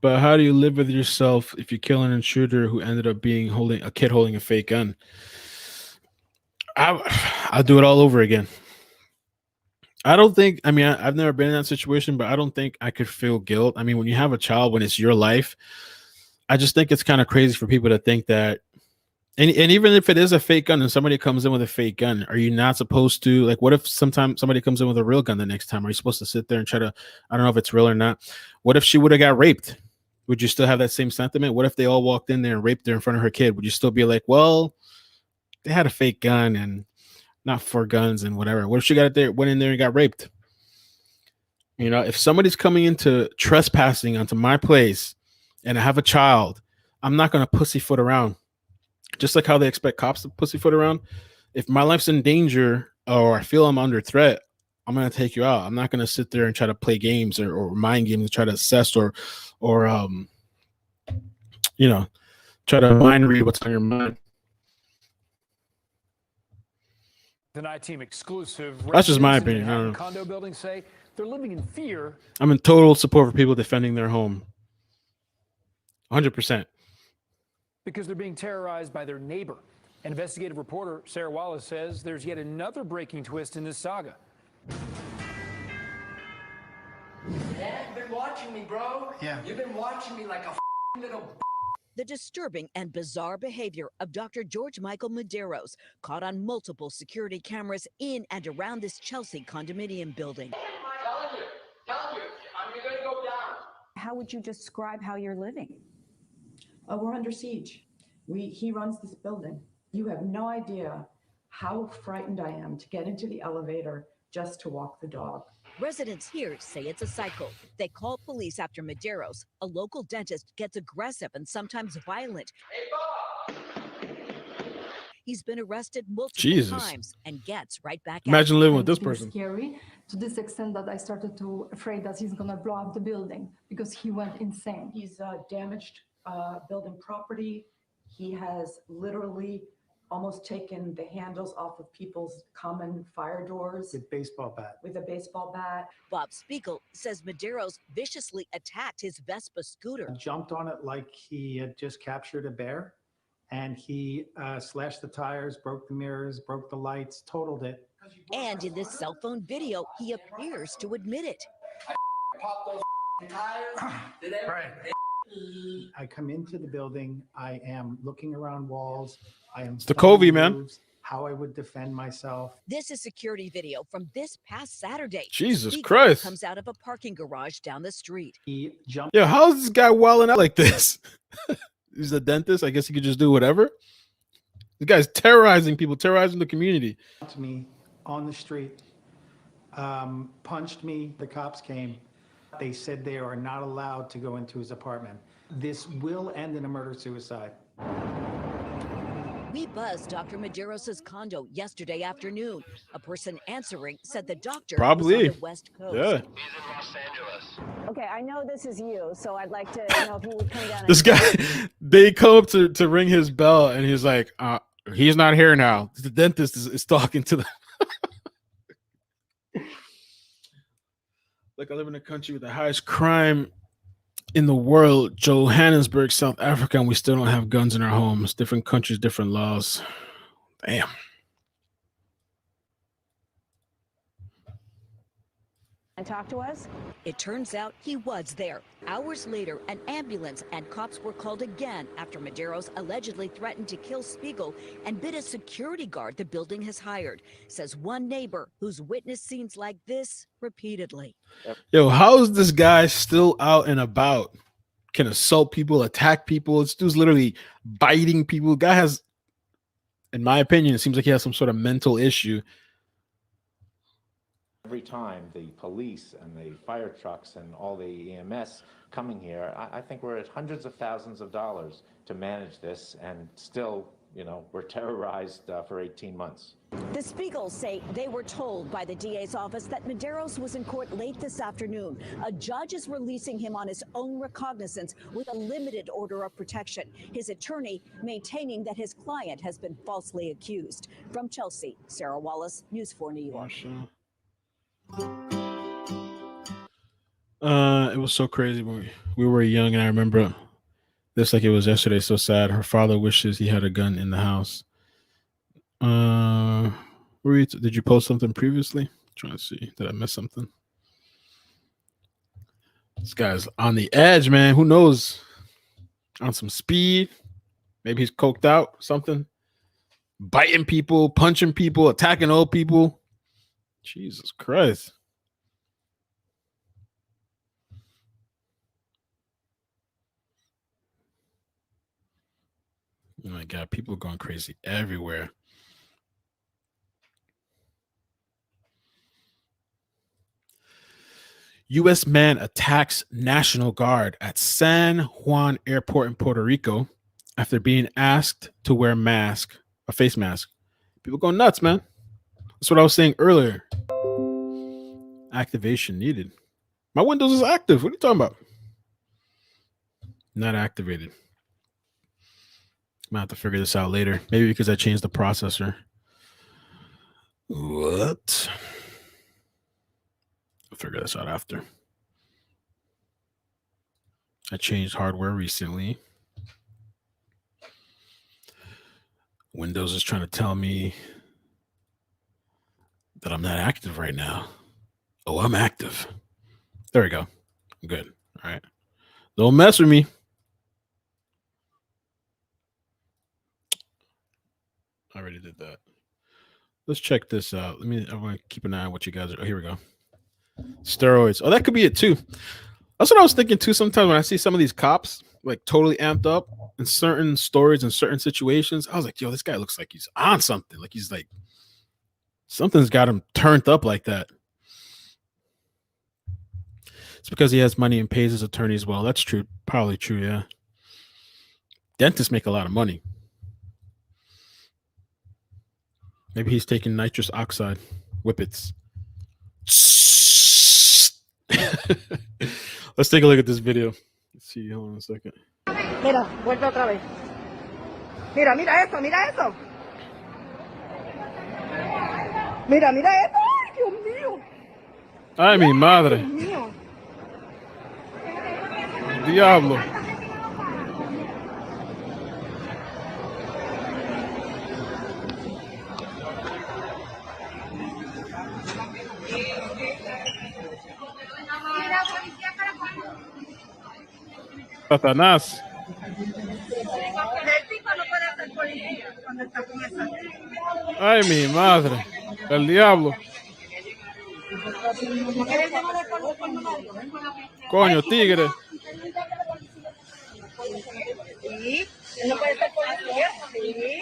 But how do you live with yourself if you kill an intruder who ended up being holding a fake gun? I'll do it all over again. I don't think, I mean, I've never been in that situation, but I don't think I could feel guilt. I mean, when you have a child, when it's your life, I just think it's kind of crazy for people to think that, and even if it is a fake gun and somebody comes in with a fake gun, are you not supposed to, like, what if sometimes somebody comes in with a real gun the next time? Are you supposed to sit there and try to, I don't know if it's real or not. What if she would have got raped? Would you still have that same sentiment? What if they all walked in there and raped her in front of her kid? Would you still be like, well, they had a fake gun and not for guns and whatever? What if she went in there and got raped? You know, if somebody's coming into trespassing onto my place and I have a child, I'm not going to pussyfoot around. Just like how they expect cops to pussyfoot around. If my life's in danger or I feel I'm under threat, I'm going to take you out. I'm not going to sit there and try to play games or mind games and try to assess or you know, try to mind read what's on your mind. The night team exclusive. That's just my opinion. I don't know. Condo buildings say they're living in fear. I'm in total support for people defending their home. 100%. Because they're being terrorized by their neighbor. An investigative reporter, Sarah Wallace, says there's yet another breaking twist in this saga. Yeah, you've been watching me, bro. Yeah. You've been watching me like a little. The disturbing and bizarre behavior of Dr. George Michael Medeiros caught on multiple security cameras in and around this Chelsea condominium building. Telling you, I'm gonna go down. How would you describe how you're living? We're under siege. He runs this building. You have no idea how frightened I am to get into the elevator just to walk the dog. Residents here say it's a cycle. They call police after Medeiros, a local dentist, gets aggressive and sometimes violent. He's been arrested multiple times and gets right back Imagine at living with this It was person. scary to this extent that I started to afraid that he's gonna blow up the building because he went insane. He's damaged building property. He has literally almost taken the handles off of people's common fire doors With baseball bat. with a baseball bat. Bob Spiegel says Medeiros viciously attacked his Vespa scooter. Jumped on it like he had just captured a bear, and he slashed the tires, broke the mirrors, broke the lights, totaled it. And in this cell phone video, he appears to admit it. Pop those tires. Did everything. I come into the building. I am looking around walls. I am. It's the Covey, studying man. moves, how I would defend myself. This is security video from this past Saturday. Jesus Spiegel Christ. comes out of a parking garage down the street. He jumped. Yo, how is this guy wilding out like this? He's a dentist. I guess he could just do whatever. The guy's terrorizing people, terrorizing the community. To me on the street, punched me. The cops came. They said they are not allowed to go into his apartment. This will end in a murder-suicide. We buzzed Dr. Medeiros' condo yesterday afternoon. A person answering said the doctor Probably. was on the West Coast. Yeah. Okay, I know this is you, so I'd like to know if you would come down. This guy, they come up to ring his bell, and he's like, he's not here now. The dentist is talking to them. Like, I live in a country with the highest crime in the world, Johannesburg, South Africa, and we still don't have guns in our homes. Different countries, different laws. Damn. And talk to us? It turns out he was there. Hours later, an ambulance and cops were called again after Medeiros allegedly threatened to kill Spiegel and bit a security guard the building has hired, says one neighbor who's witnessed scenes like this repeatedly. Yo, how is this guy still out and about? Can assault people, attack people. This dude's literally biting people. Guy has, in my opinion, it seems like he has some sort of mental issue. Every time the police and the fire trucks and all the EMS coming here, I think we're at hundreds of thousands of dollars to manage this, and still, you know, we're terrorized for 18 months. The Spiegels say they were told by the DA's office that Medeiros was in court late this afternoon. A judge is releasing him on his own recognizance with a limited order of protection. His attorney maintaining that his client has been falsely accused. From Chelsea, Sarah Wallace, News 4 New York. It was so crazy when we were young, and I remember this like it was yesterday. So sad. Her father wishes he had a gun in the house. Did you post something previously? Trying to see. Did I miss something? This guy's on the edge, man. Who knows? On some speed. Maybe he's coked out. Something. Biting people, punching people, attacking old people. Jesus Christ. Oh my God, people are going crazy everywhere. U.S. man attacks National Guard at San Juan Airport in Puerto Rico after being asked to wear a face mask. People go nuts, man. That's what I was saying earlier. Activation needed. My Windows is active. What are you talking about? Not activated. I'm gonna have to figure this out later. Maybe because I changed the processor. What? I'll figure this out after. I changed hardware recently. Windows is trying to tell me that I'm not active right now. Oh, I'm active. There we go. Good. All right. Don't mess with me. I already did that. Let's check this out. I want to keep an eye on what you guys are. Oh, here we go. Steroids. Oh, that could be it too. That's what I was thinking too. Sometimes when I see some of these cops like totally amped up in certain stories and certain situations, I was like, yo, this guy looks like he's on something. Like he's like, something's got him turned up like that. It's because he has money and pays his attorneys well. That's true. Probably true, yeah. Dentists make a lot of money. Maybe he's taking nitrous oxide whippets. Let's take a look at this video. Let's see. Hold on a second. Mira, vuelve otra vez. Mira, mira eso, mira eso. Mira, mira eso. Ay, Dios mío. Ay, mi madre. Dios mío. Diablo. Satanás. Ay, mi madre. El diablo. Coño, tigre. Sí, no puede ser policía. Sí.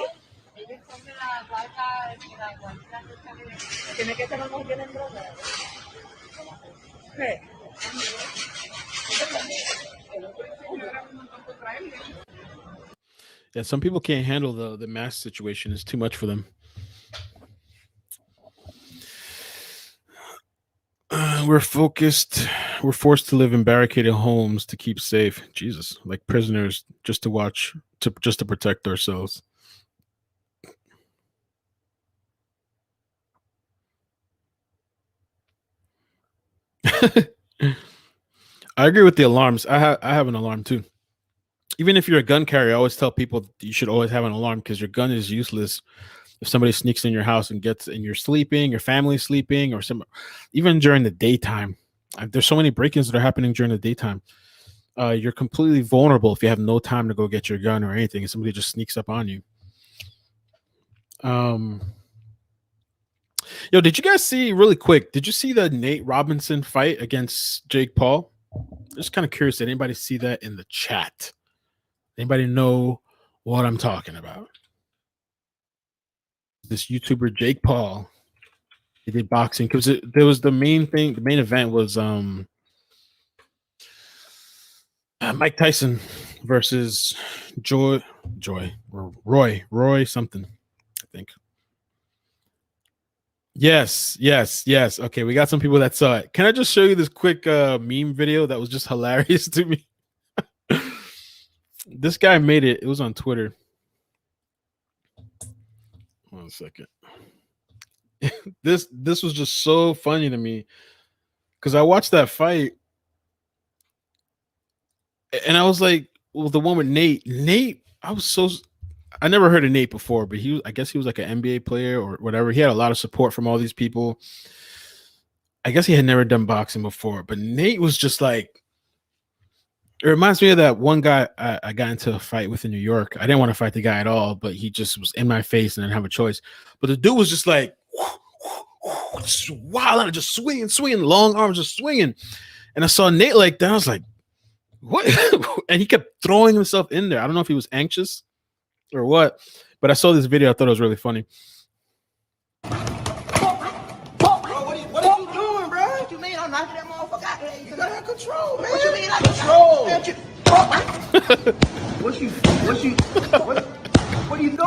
Tiene que ser algo que tiene droga. ¿Qué? Yeah, some people can't handle the mask situation. It's too much for them. We're forced to live in barricaded homes to keep safe. Jesus, like prisoners, just to protect ourselves. I agree with the alarms. I have an alarm too. Even if you're a gun carrier, I always tell people you should always have an alarm because your gun is useless if somebody sneaks in your house and you're sleeping, your family's sleeping, or even during the daytime. There's so many break-ins that are happening during the daytime. You're completely vulnerable if you have no time to go get your gun or anything, and somebody just sneaks up on you. Yo, did you guys see really quick? Did you see the Nate Robinson fight against Jake Paul? Just kind of curious. Did anybody see that in the chat? Anybody know what I'm talking about? This YouTuber Jake Paul, he did boxing because there was the main thing. The main event was Mike Tyson versus Roy something, I think. Yes. Okay, we got some people that saw it. Can I just show you this quick meme video that was just hilarious to me? This guy made it. It was on Twitter. 1 second. This was just so funny to me because I watched that fight and I was like, well, the one with Nate, I never heard of Nate before, but I guess he was like an NBA player or whatever. He had a lot of support from all these people. I guess he had never done boxing before, but Nate was just like, it reminds me of that one guy I got into a fight with in New York. I didn't want to fight the guy at all, but he just was in my face and didn't have a choice. But the dude was just like, just wild and just swinging, long arms, just swinging. And I saw Nate like that. I was like, what? And he kept throwing himself in there. I don't know if he was anxious or what, but I saw this video. I thought it was really funny. What are you doing, bro? What you mean? I'm knocking that motherfucker out there. You got control, man. What you mean? I control. What are you doing, bro? What are you doing?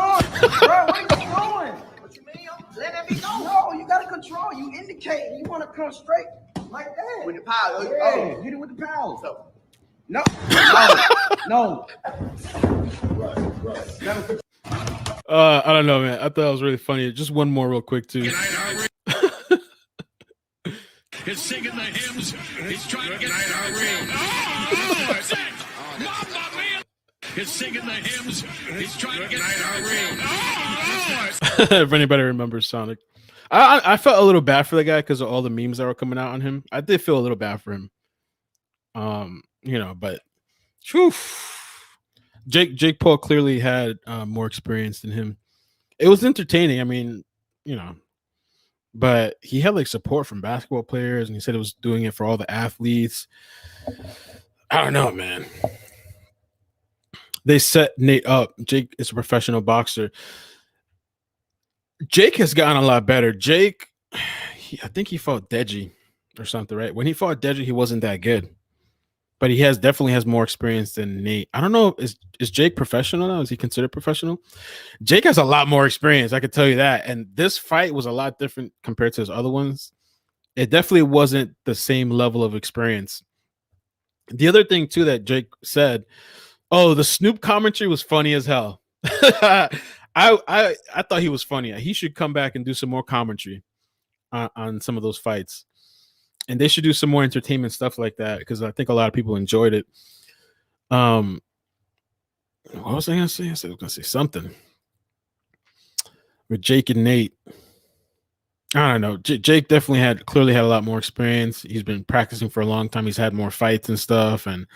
What you mean? Let that be go. No, you got to control. You indicate. You want to come straight like that with the power. Yeah, hit it with the power. So, no. I don't know, man. I thought it was really funny. Just one more real quick too. He's singing the hymns. He's trying to get He's singing the hymns. He's trying to get If anybody remembers Sonic, I felt a little bad for the guy because of all the memes that were coming out on him. I did feel a little bad for him. But whew, Jake Paul clearly had more experience than him. It was entertaining. I mean, but he had like support from basketball players, and he said it was doing it for all the athletes. I don't know, man. They set Nate up. Jake is a professional boxer. Jake has gotten a lot better. Jake, I think he fought Deji or something, right? When he fought Deji, he wasn't that good, but he definitely has more experience than Nate. I don't know. Is Jake professional now? Is he considered professional? Jake has a lot more experience. I can tell you that. And this fight was a lot different compared to his other ones. It definitely wasn't the same level of experience. The other thing too that Jake said, oh, the Snoop commentary was funny as hell. I thought he was funny. He should come back and do some more commentary on some of those fights, and they should do some more entertainment stuff like that because I think a lot of people enjoyed it. What was I gonna say? I said I was gonna say something with Jake and Nate. I don't know. Jake definitely clearly had a lot more experience. He's been practicing for a long time. He's had more fights and stuff, and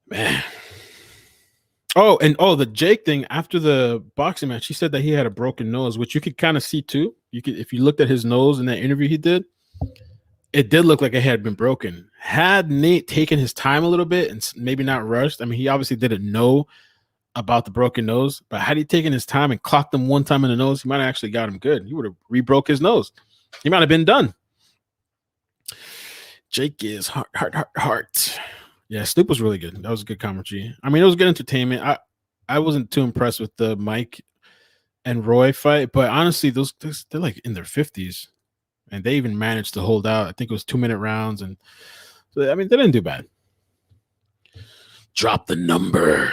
man. The Jake thing after the boxing match, he said that he had a broken nose, which you could kind of see too. You could, if you looked at his nose in that interview he did, it did look like it had been broken. Had Nate taken his time a little bit and maybe not rushed, I mean, he obviously didn't know about the broken nose, but had he taken his time and clocked him one time in the nose, he might have actually got him good. He would have re-broke his nose. He might have been done. Jake is heart. Yeah, Snoop was really good. That was a good commentary. I mean, it was good entertainment. I wasn't too impressed with the Mike and Roy fight, but honestly, they're like in their 50s, and they even managed to hold out. I think it was 2-minute rounds, and so I mean, they didn't do bad. Drop the number.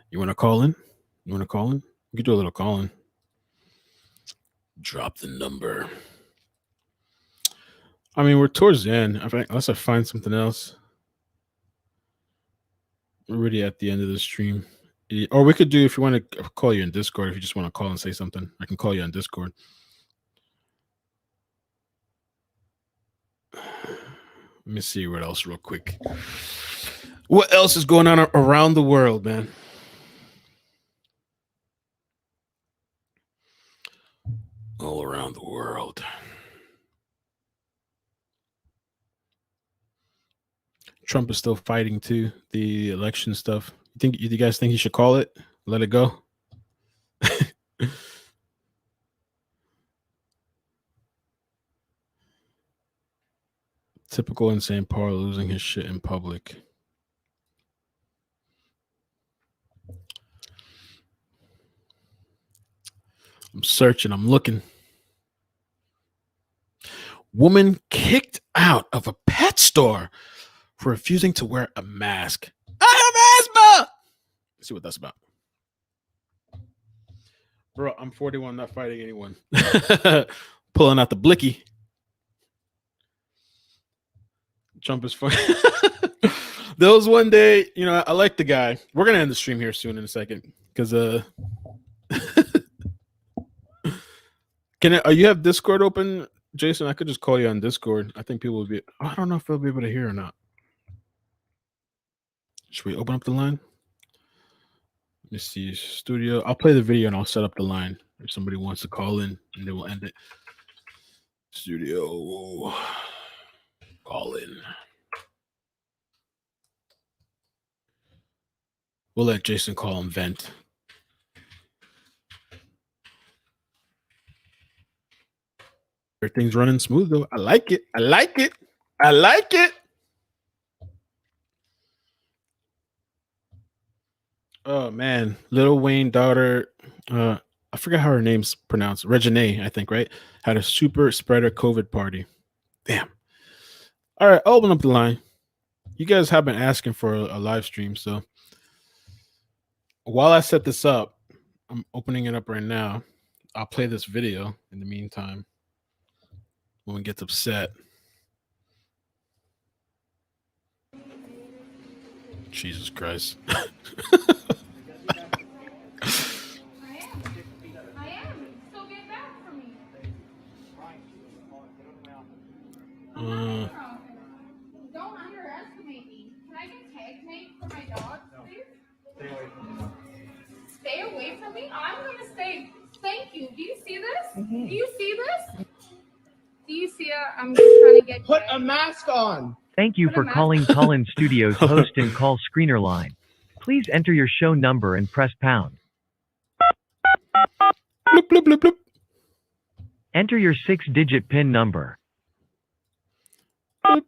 You want to call in? You want to call in? You could do a little calling. Drop the number. I mean, we're towards the end. Unless I find something else. We're already at the end of the stream. Or we could do, if you want to call you in Discord, if you just want to call and say something, I can call you on Discord. Let me see what else real quick. What else is going on around the world, man? All around the world. Trump is still fighting too, the election stuff. You guys think he should call it? Let it go? Typical insane Paul losing his shit in public. I'm searching, I'm looking. Woman kicked out of a pet store for refusing to wear a mask. I have asthma. Let's see what that's about. Bro, I'm 41, not fighting anyone. Pulling out the blicky. Trump is funny. There was one day, I like the guy. We're gonna end the stream here soon in a second because you have Discord open, Jason? I could just call you on Discord. I think people will be. I don't know if they'll be able to hear or not. Should we open up the line? Let me see. Studio. I'll play the video and I'll set up the line if somebody wants to call in, and then we'll end it. Studio. Call in. We'll let Jason call and vent. Everything's running smooth though. I like it. I like it. I like it. Oh man, Lil Wayne daughter, I forgot how her name's pronounced. Regine, I think, right? Had a super spreader COVID party. Damn. All right, I'll open up the line. You guys have been asking for a live stream, so while I set this up, I'm opening it up right now. I'll play this video in the meantime. When one gets upset. Jesus Christ. me, I'm going to say thank you. Do you see this? Do you see this? Do you see I'm just trying to get Put a mask on. Thank you for calling Call-In Studios host and call screener line. Please enter your show number and press pound. Bloop, bloop, bloop, bloop. Enter your 6-digit PIN number. Boop,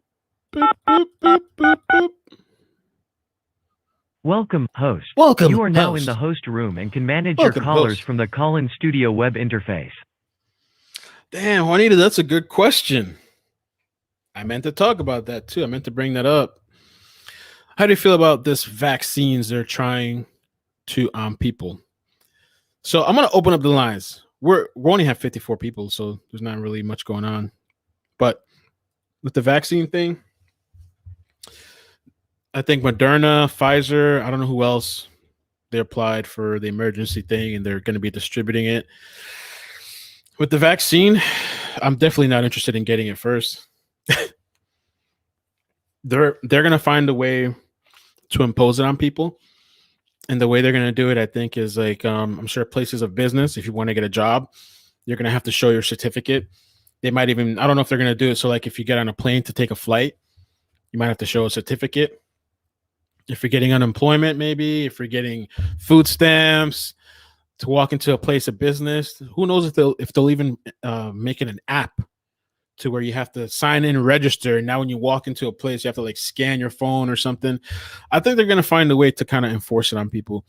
boop, boop, boop, boop, boop. Welcome, host. Welcome, You are now host. in the host room and can manage Welcome, your callers host. from the Call-In Studio web interface. Damn, Juanita, that's a good question. I meant to talk about that too. I meant to bring that up. How do you feel about this vaccines they're trying to people? So I'm gonna open up the lines. We only have 54 people, so there's not really much going on. But with the vaccine thing, I think Moderna, Pfizer, I don't know who else, they applied for the emergency thing and they're going to be distributing it. With the vaccine, I'm definitely not interested in getting it first. They're going to find a way to impose it on people. And the way they're going to do it, I think, is like, I'm sure places of business, if you want to get a job, you're going to have to show your certificate. They might even, I don't know if they're going to do it. So like if you get on a plane to take a flight, you might have to show a certificate. If you're getting unemployment, maybe, if you're getting food stamps to walk into a place of business, who knows if they'll even make it an app to where you have to sign in and register. And now when you walk into a place, you have to like scan your phone or something. I think they're going to find a way to kind of enforce it on people.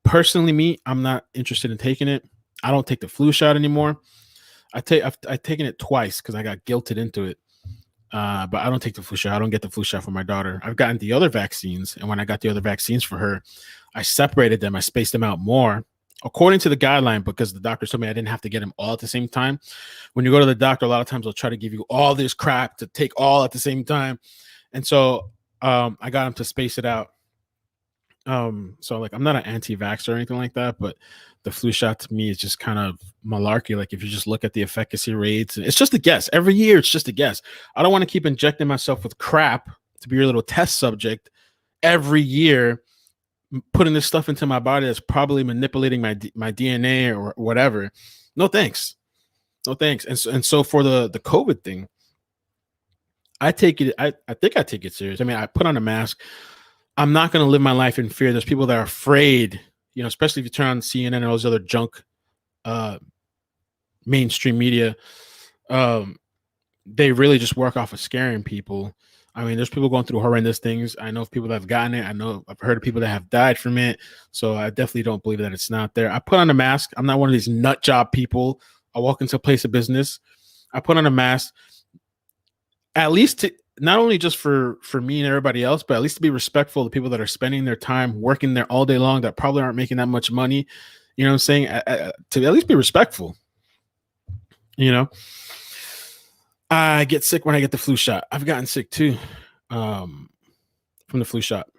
Personally, me, I'm not interested in taking it. I don't take the flu shot anymore. I've taken it twice because I got guilted into it. But I don't take the flu shot. I don't get the flu shot for my daughter. I've gotten the other vaccines. And when I got the other vaccines for her, I separated them. I spaced them out more according to the guideline, because the doctor told me I didn't have to get them all at the same time. When you go to the doctor, a lot of times they'll try to give you all this crap to take all at the same time. And so I got them to space it out. So like, I'm not an anti-vax or anything like that, but the flu shot to me is just kind of malarkey. Like if you just look at the efficacy rates, it's just a guess. Every year, it's just a guess. I don't want to keep injecting myself with crap to be your little test subject every year, putting this stuff into my body that's probably manipulating my DNA or whatever. No thanks. No thanks. And so for the COVID thing, I take it. I think I take it serious. I mean, I put on a mask. I'm not going to live my life in fear. There's people that are afraid, you know, especially if you turn on CNN and all those other junk mainstream media. They really just work off of scaring people. I mean, there's people going through horrendous things. I know of people that have gotten it. I've heard of people that have died from it. So I definitely don't believe that it's not there. I put on a mask. I'm not one of these nut job people. I walk into a place of business. I put on a mask, at least to not only just for me and everybody else, but at least to be respectful to people that are spending their time working there all day long that probably aren't making that much money. You know what I'm saying? To at least be respectful. You know, I get sick when I get the flu shot. I've gotten sick too from the flu shot.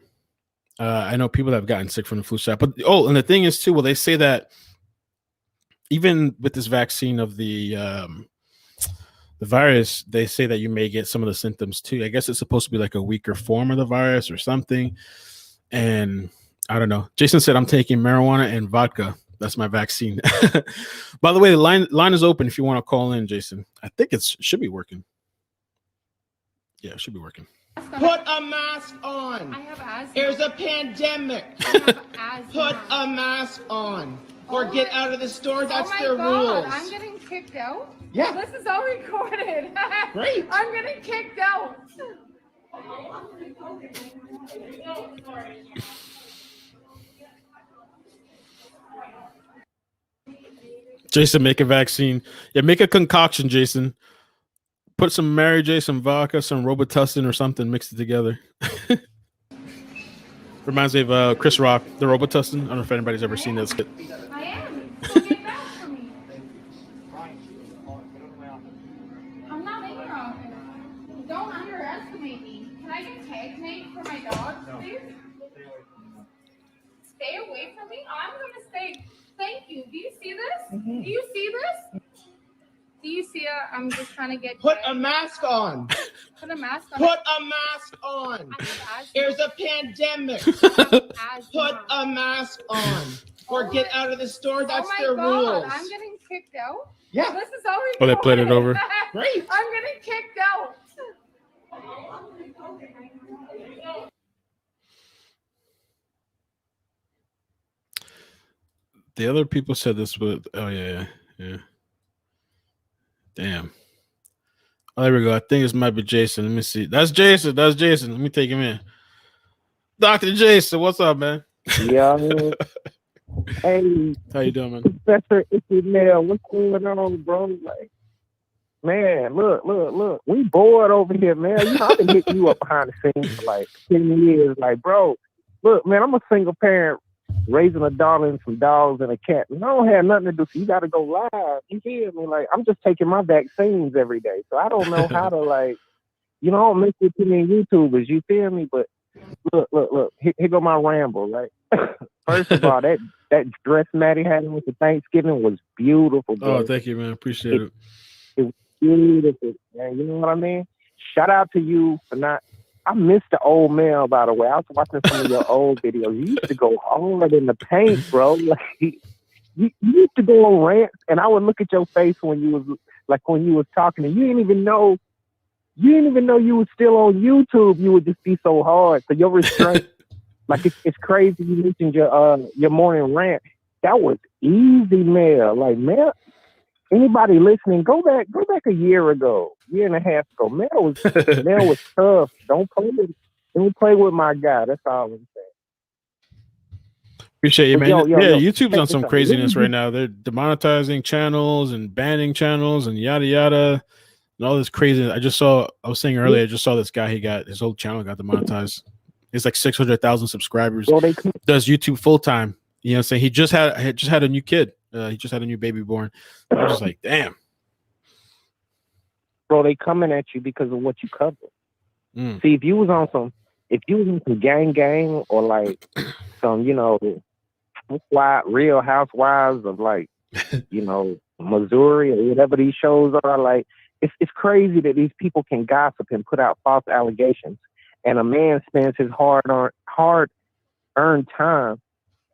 I know people that have gotten sick from the flu shot. But and the thing is too, well, they say that even with this vaccine of the virus, they say that you may get some of the symptoms too. I guess it's supposed to be like a weaker form of the virus or something. And I don't know. Jason said I'm taking marijuana and vodka. That's my vaccine. By the way, the line is open if you want to call in, Jason. I think it should be working. Yeah, it should be working. Put a mask on. I have asthma. There's a pandemic. I have asthma. Put a mask on. Or get out of the store. That's their God, rules. I'm getting kicked out? Yeah. This is all recorded. Great. I'm getting kicked out. Jason, make a vaccine. Yeah, make a concoction, Jason. Put some Mary J, some vodka, some Robitussin or something, mix it together. Reminds me of Chris Rock, the Robitussin. I don't know if anybody's ever seen that skit. I am. So get back from me. I'm not in your office. Don't underestimate me. Can I get tag made for my dog, please? Stay away from me. I'm going to stay. Thank you. Do you see this? Do you see this? Do you see I'm just trying to get Put a mask on. Put a mask on. Put a mask on. There's a pandemic. Asthma. Put a mask on. or get out of the store. That's oh my their God, rules. I'm getting kicked out? Yeah. This is already Oh, they played it over. Great. I'm getting kicked out. The other people said this, but oh yeah. Damn. Oh, there we go. I think this might be Jason. Let me see. That's Jason. That's Jason. Let me take him in. Dr. Jason, what's up, man? Yeah. Hey, how you doing, man? Professor iCkEdMeL, what's going on, bro? Like, man, look. We bored over here, man. You know, I've been hitting you up behind the scenes for like 10 years. Like, bro, look, man, I'm a single parent raising a daughter and some dogs and a cat. And I don't have nothing to do, so you got to go live. You feel me? Like, I'm just taking my vaccines every day, so I don't know how to, like, you know, I don't mess with too many YouTubers. You feel me? But look. Here go my ramble, right? First of all, that dress Maddie had with the Thanksgiving was beautiful, bro. Oh, thank you, man. Appreciate it. It was beautiful, man. You know what I mean? Shout out to you for not. I missed the old Mel, by the way. I was watching some of your old videos. You used to go hard in the paint, bro. Like you used to go on rants, and I would look at your face when you was talking, and you didn't even know you were still on YouTube. You would just be so hard. So your restraint, like it's crazy. You mentioned your morning rant. That was easy, Mel. Like Mel. Anybody listening, go back a year and a half ago. Mel was tough. Don't play with my guy. That's all I'm saying. Appreciate you, man. Yo, YouTube's on some craziness right now. They're demonetizing channels and banning channels and yada yada and all this craziness. I was saying earlier, I just saw this guy. His whole channel got demonetized. It's like 600,000 subscribers. Does YouTube full time. You know what I'm saying? He just had a new kid. He just had a new baby born. I was just like, damn. Bro, they coming at you because of what you cover. See, if you was on some gang or like some, you know, Real Housewives of like, you know, Missouri or whatever these shows are, like, it's crazy that these people can gossip and put out false allegations. And a man spends his hard-earned time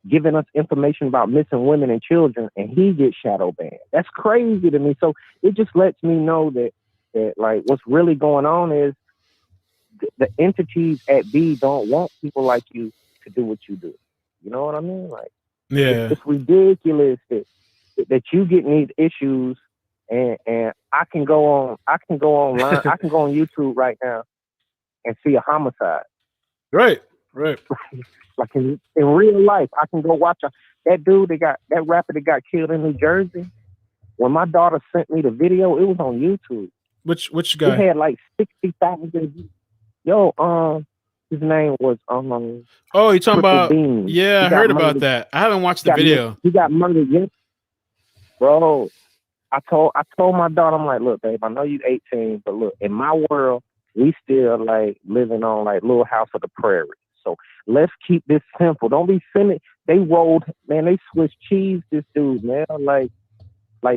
giving us information about missing women and children, and he gets shadow banned. That's crazy to me. So it just lets me know that like what's really going on is the entities at B don't want people like you to do what you do. You know what I mean? Like, yeah, it's ridiculous that you getting these issues, and I can go online, I can go on YouTube right now and see a homicide. Right. Like in real life, I can go watch that rapper that got killed in New Jersey. When my daughter sent me the video, it was on YouTube. Which guy? It had like 60,000. Yo, his name was Oh, you talking about? Bean. Yeah, I heard about that. I haven't watched the video. He got murdered. Yes, bro. I told my daughter, I'm like, look, babe, I know you 18, but look, in my world, we still like living on like Little House of the Prairie. So let's keep this simple. Don't be sending. They Swiss cheese this dude, man. Like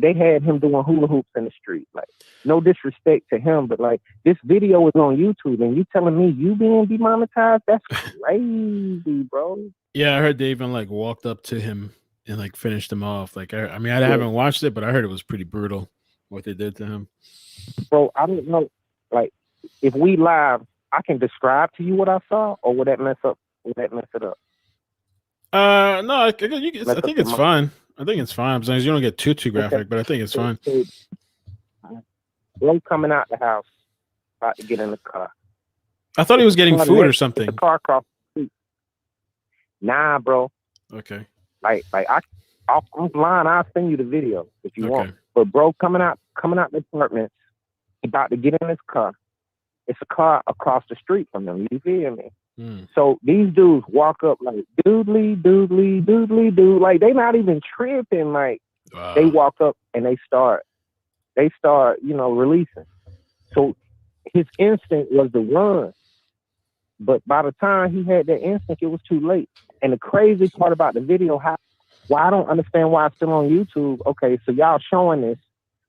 they had him doing hula hoops in the street. Like, no disrespect to him, but like this video is on YouTube, and you telling me you being demonetized? That's crazy, bro. Yeah, I heard they even like walked up to him and like finished him off. Like, I haven't watched it, but I heard it was pretty brutal what they did to him. Bro, I don't know. Like, if we live, I can describe to you what I saw, or would that mess it up? No, I think it's fine. I think it's fine as long as you don't get too graphic, but I think it's fine. Bro coming out the house, about to get in the car. I thought he was getting food or something. The car across the street. Nah, bro. Okay. Like offline, I'll send you the video if you want. But bro, coming out the apartment, about to get in his car. It's a car across the street from them. You feel me? So these dudes walk up like doodly. Like they not even tripping. Like they walk up and they start, you know, releasing. So his instinct was to run. But by the time he had that instinct, it was too late. And the crazy part about the video, why I don't understand why it's still on YouTube. Okay, so y'all showing this,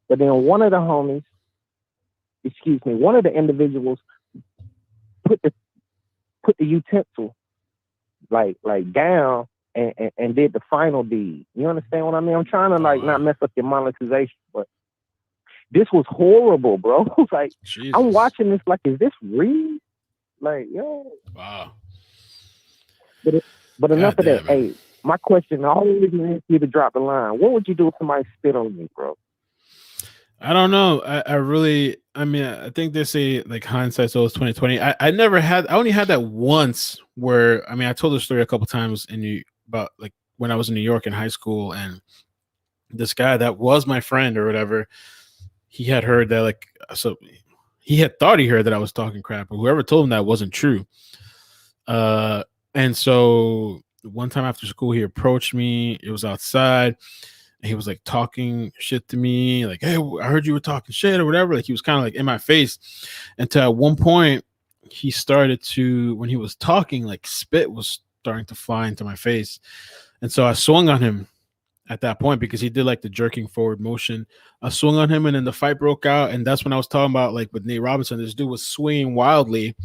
but then one of the individuals put the utensil like down and did the final deed. You understand what I mean? I'm trying to like not mess up your monetization, but this was horrible, bro. Like Jesus. I'm watching this like, is this real? Like, yo. Wow. But enough of that. Hey, my question, I always ask you to drop the line. What would you do if somebody spit on me, bro? I don't know. I mean, I think they say like hindsight's always 2020. I only had that once where, I mean, I told the story a couple times about like when I was in New York in high school, and this guy that was my friend or whatever, he had heard that so he had thought he heard that I was talking crap, but whoever told him that wasn't true. And so one time after school, he approached me. It was outside. And he was like talking shit to me, like, "Hey, I heard you were talking shit," or whatever. Like he was kind of like in my face. Until at one point, he started to, when he was talking, like spit was starting to fly into my face. And so I swung on him at that point because he did like the jerking forward motion. I swung on him, and then the fight broke out. And that's when I was talking about like with Nate Robinson, this dude was swinging wildly,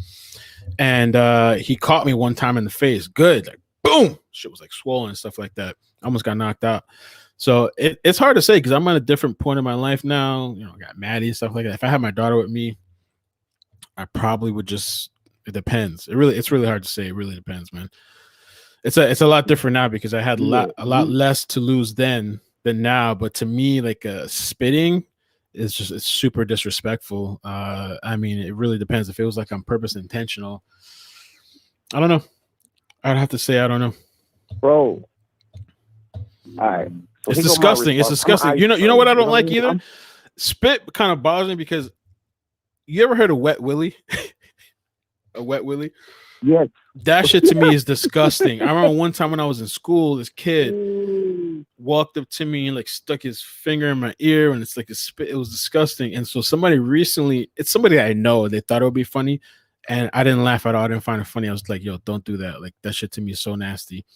and he caught me one time in the face. Good, like boom, shit was like swollen and stuff like that. I almost got knocked out. So it's hard to say because I'm at a different point in my life now. You know, I got Maddie and stuff like that. If I had my daughter with me, I probably would just. It depends. It's really hard to say. It really depends, man. It's a lot different now because I had a lot less to lose then than now. But to me, like spitting is it's super disrespectful. I mean, it really depends. If it was like on purpose, intentional, I don't know. I'd have to say I don't know, bro. All right. So it's disgusting. It's disgusting. You know what I don't like either? Spit kind of bothers me because you ever heard of wet willy? A wet willy? Yes. That shit to me is disgusting. I remember one time when I was in school, this kid walked up to me and like stuck his finger in my ear, and it's like a spit. It was disgusting. And so somebody recently, it's somebody I know, they thought it would be funny, and I didn't laugh at all. I didn't find it funny. I was like, yo, don't do that. Like that shit to me is so nasty.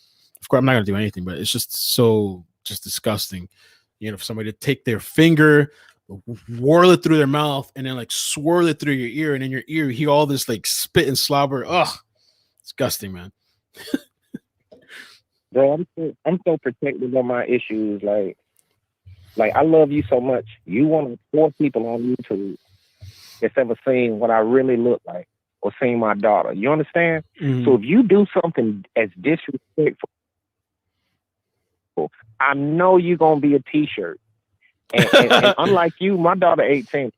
Of course, I'm not gonna do anything, but it's just so disgusting. You know, for somebody to take their finger, whirl it through their mouth, and then like swirl it through your ear, and in your ear you hear all this like spit and slobber. Ugh, disgusting, man. Bro, I'm so protective of my issues. Like I love you so much. You one of 4 people on YouTube that's ever seen what I really look like or seen my daughter. You understand? Mm-hmm. So if you do something as disrespectful, I know you're gonna be a t-shirt. And unlike you, my daughter 18,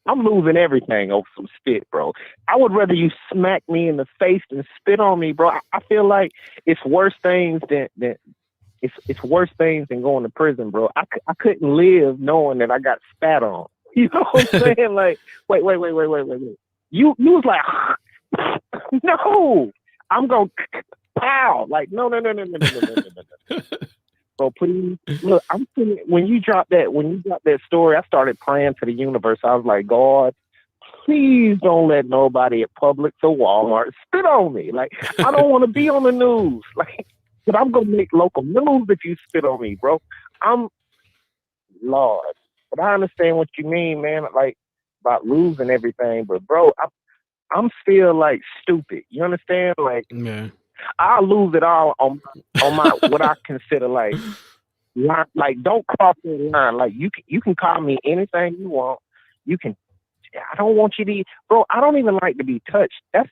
I'm losing everything over some spit, bro. I would rather you smack me in the face than spit on me, bro. I feel like it's worse things than it's worse things than going to prison, bro. I couldn't live knowing that I got spat on. You know what I'm saying? Like, wait. You was like, no, I'm gonna pow. Like, no. Bro, please look. When you dropped that story, I started praying to the universe. I was like, God, please don't let nobody at Publix or Walmart spit on me. Like, I don't want to be on the news. Like, but I'm gonna make local news if you spit on me, bro. Lord. But I understand what you mean, man. Like about losing everything, but bro, I'm still like stupid. You understand? Like, yeah. I'll lose it all on my what I consider like don't cross the line. Like you can call me anything you want. You can. I don't want you to, bro. I don't even like to be touched. That's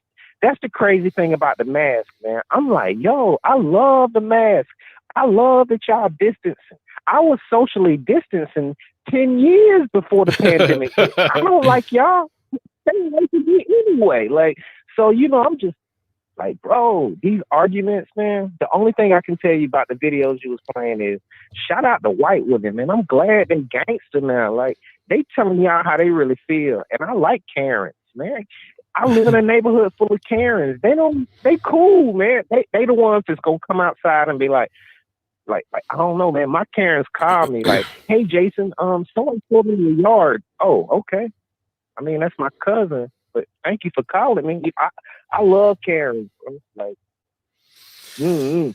the crazy thing about the mask, man. I'm like, yo, I love the mask. I love that y'all distancing. I was socially distancing 10 years before the pandemic hit. I don't like y'all. Stay away from me anyway. Like, so I'm just. Like, bro, these arguments, man, the only thing I can tell you about the videos you was playing is shout out to white women, man. I'm glad they gangster now. Like, they telling y'all how they really feel. And I like Karens, man. I live in a neighborhood full of Karens. They cool, man. They the ones that's gonna come outside and be like, I don't know, man. My Karens call me like, hey, Jason, someone pulled me in your yard. Oh, okay. I mean, that's my cousin. But thank you for calling me. I love Karen. Like, All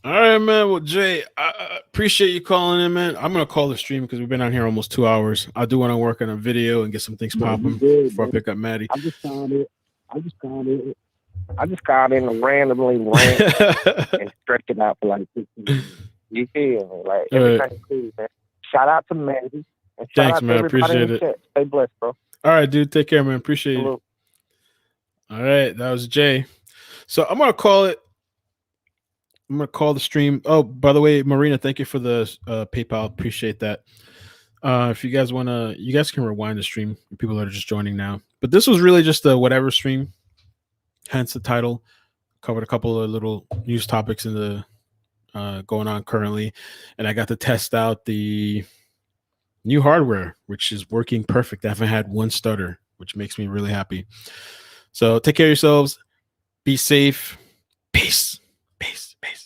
right, man. Well, Jay, I appreciate you calling in, man. I'm gonna call the stream because we've been on here almost 2 hours. I do want to work on a video and get some things popping before I pick up Maddie. I just found it. I just got in and randomly rant and stretched it out for like 15 minutes. You feel me? Like, everything's cool, man. Shout out to Mandy. And shout Thanks, out to man. everybody Appreciate in the it. chat. Stay blessed, bro. All right, dude. Take care, man. Appreciate Salute. you. All right, that was Jay. So I'm gonna call it. I'm gonna call the stream. Oh, by the way, Marina, thank you for the PayPal. Appreciate that. If you guys wanna, you guys can rewind the stream. People that are just joining now. But this was really just a whatever stream. Hence the title. Covered a couple of little news topics in the going on currently, and I got to test out the new hardware, which is working perfect. I haven't had one stutter, which makes me really happy. So take care of yourselves. Be safe. Peace. Peace. Peace.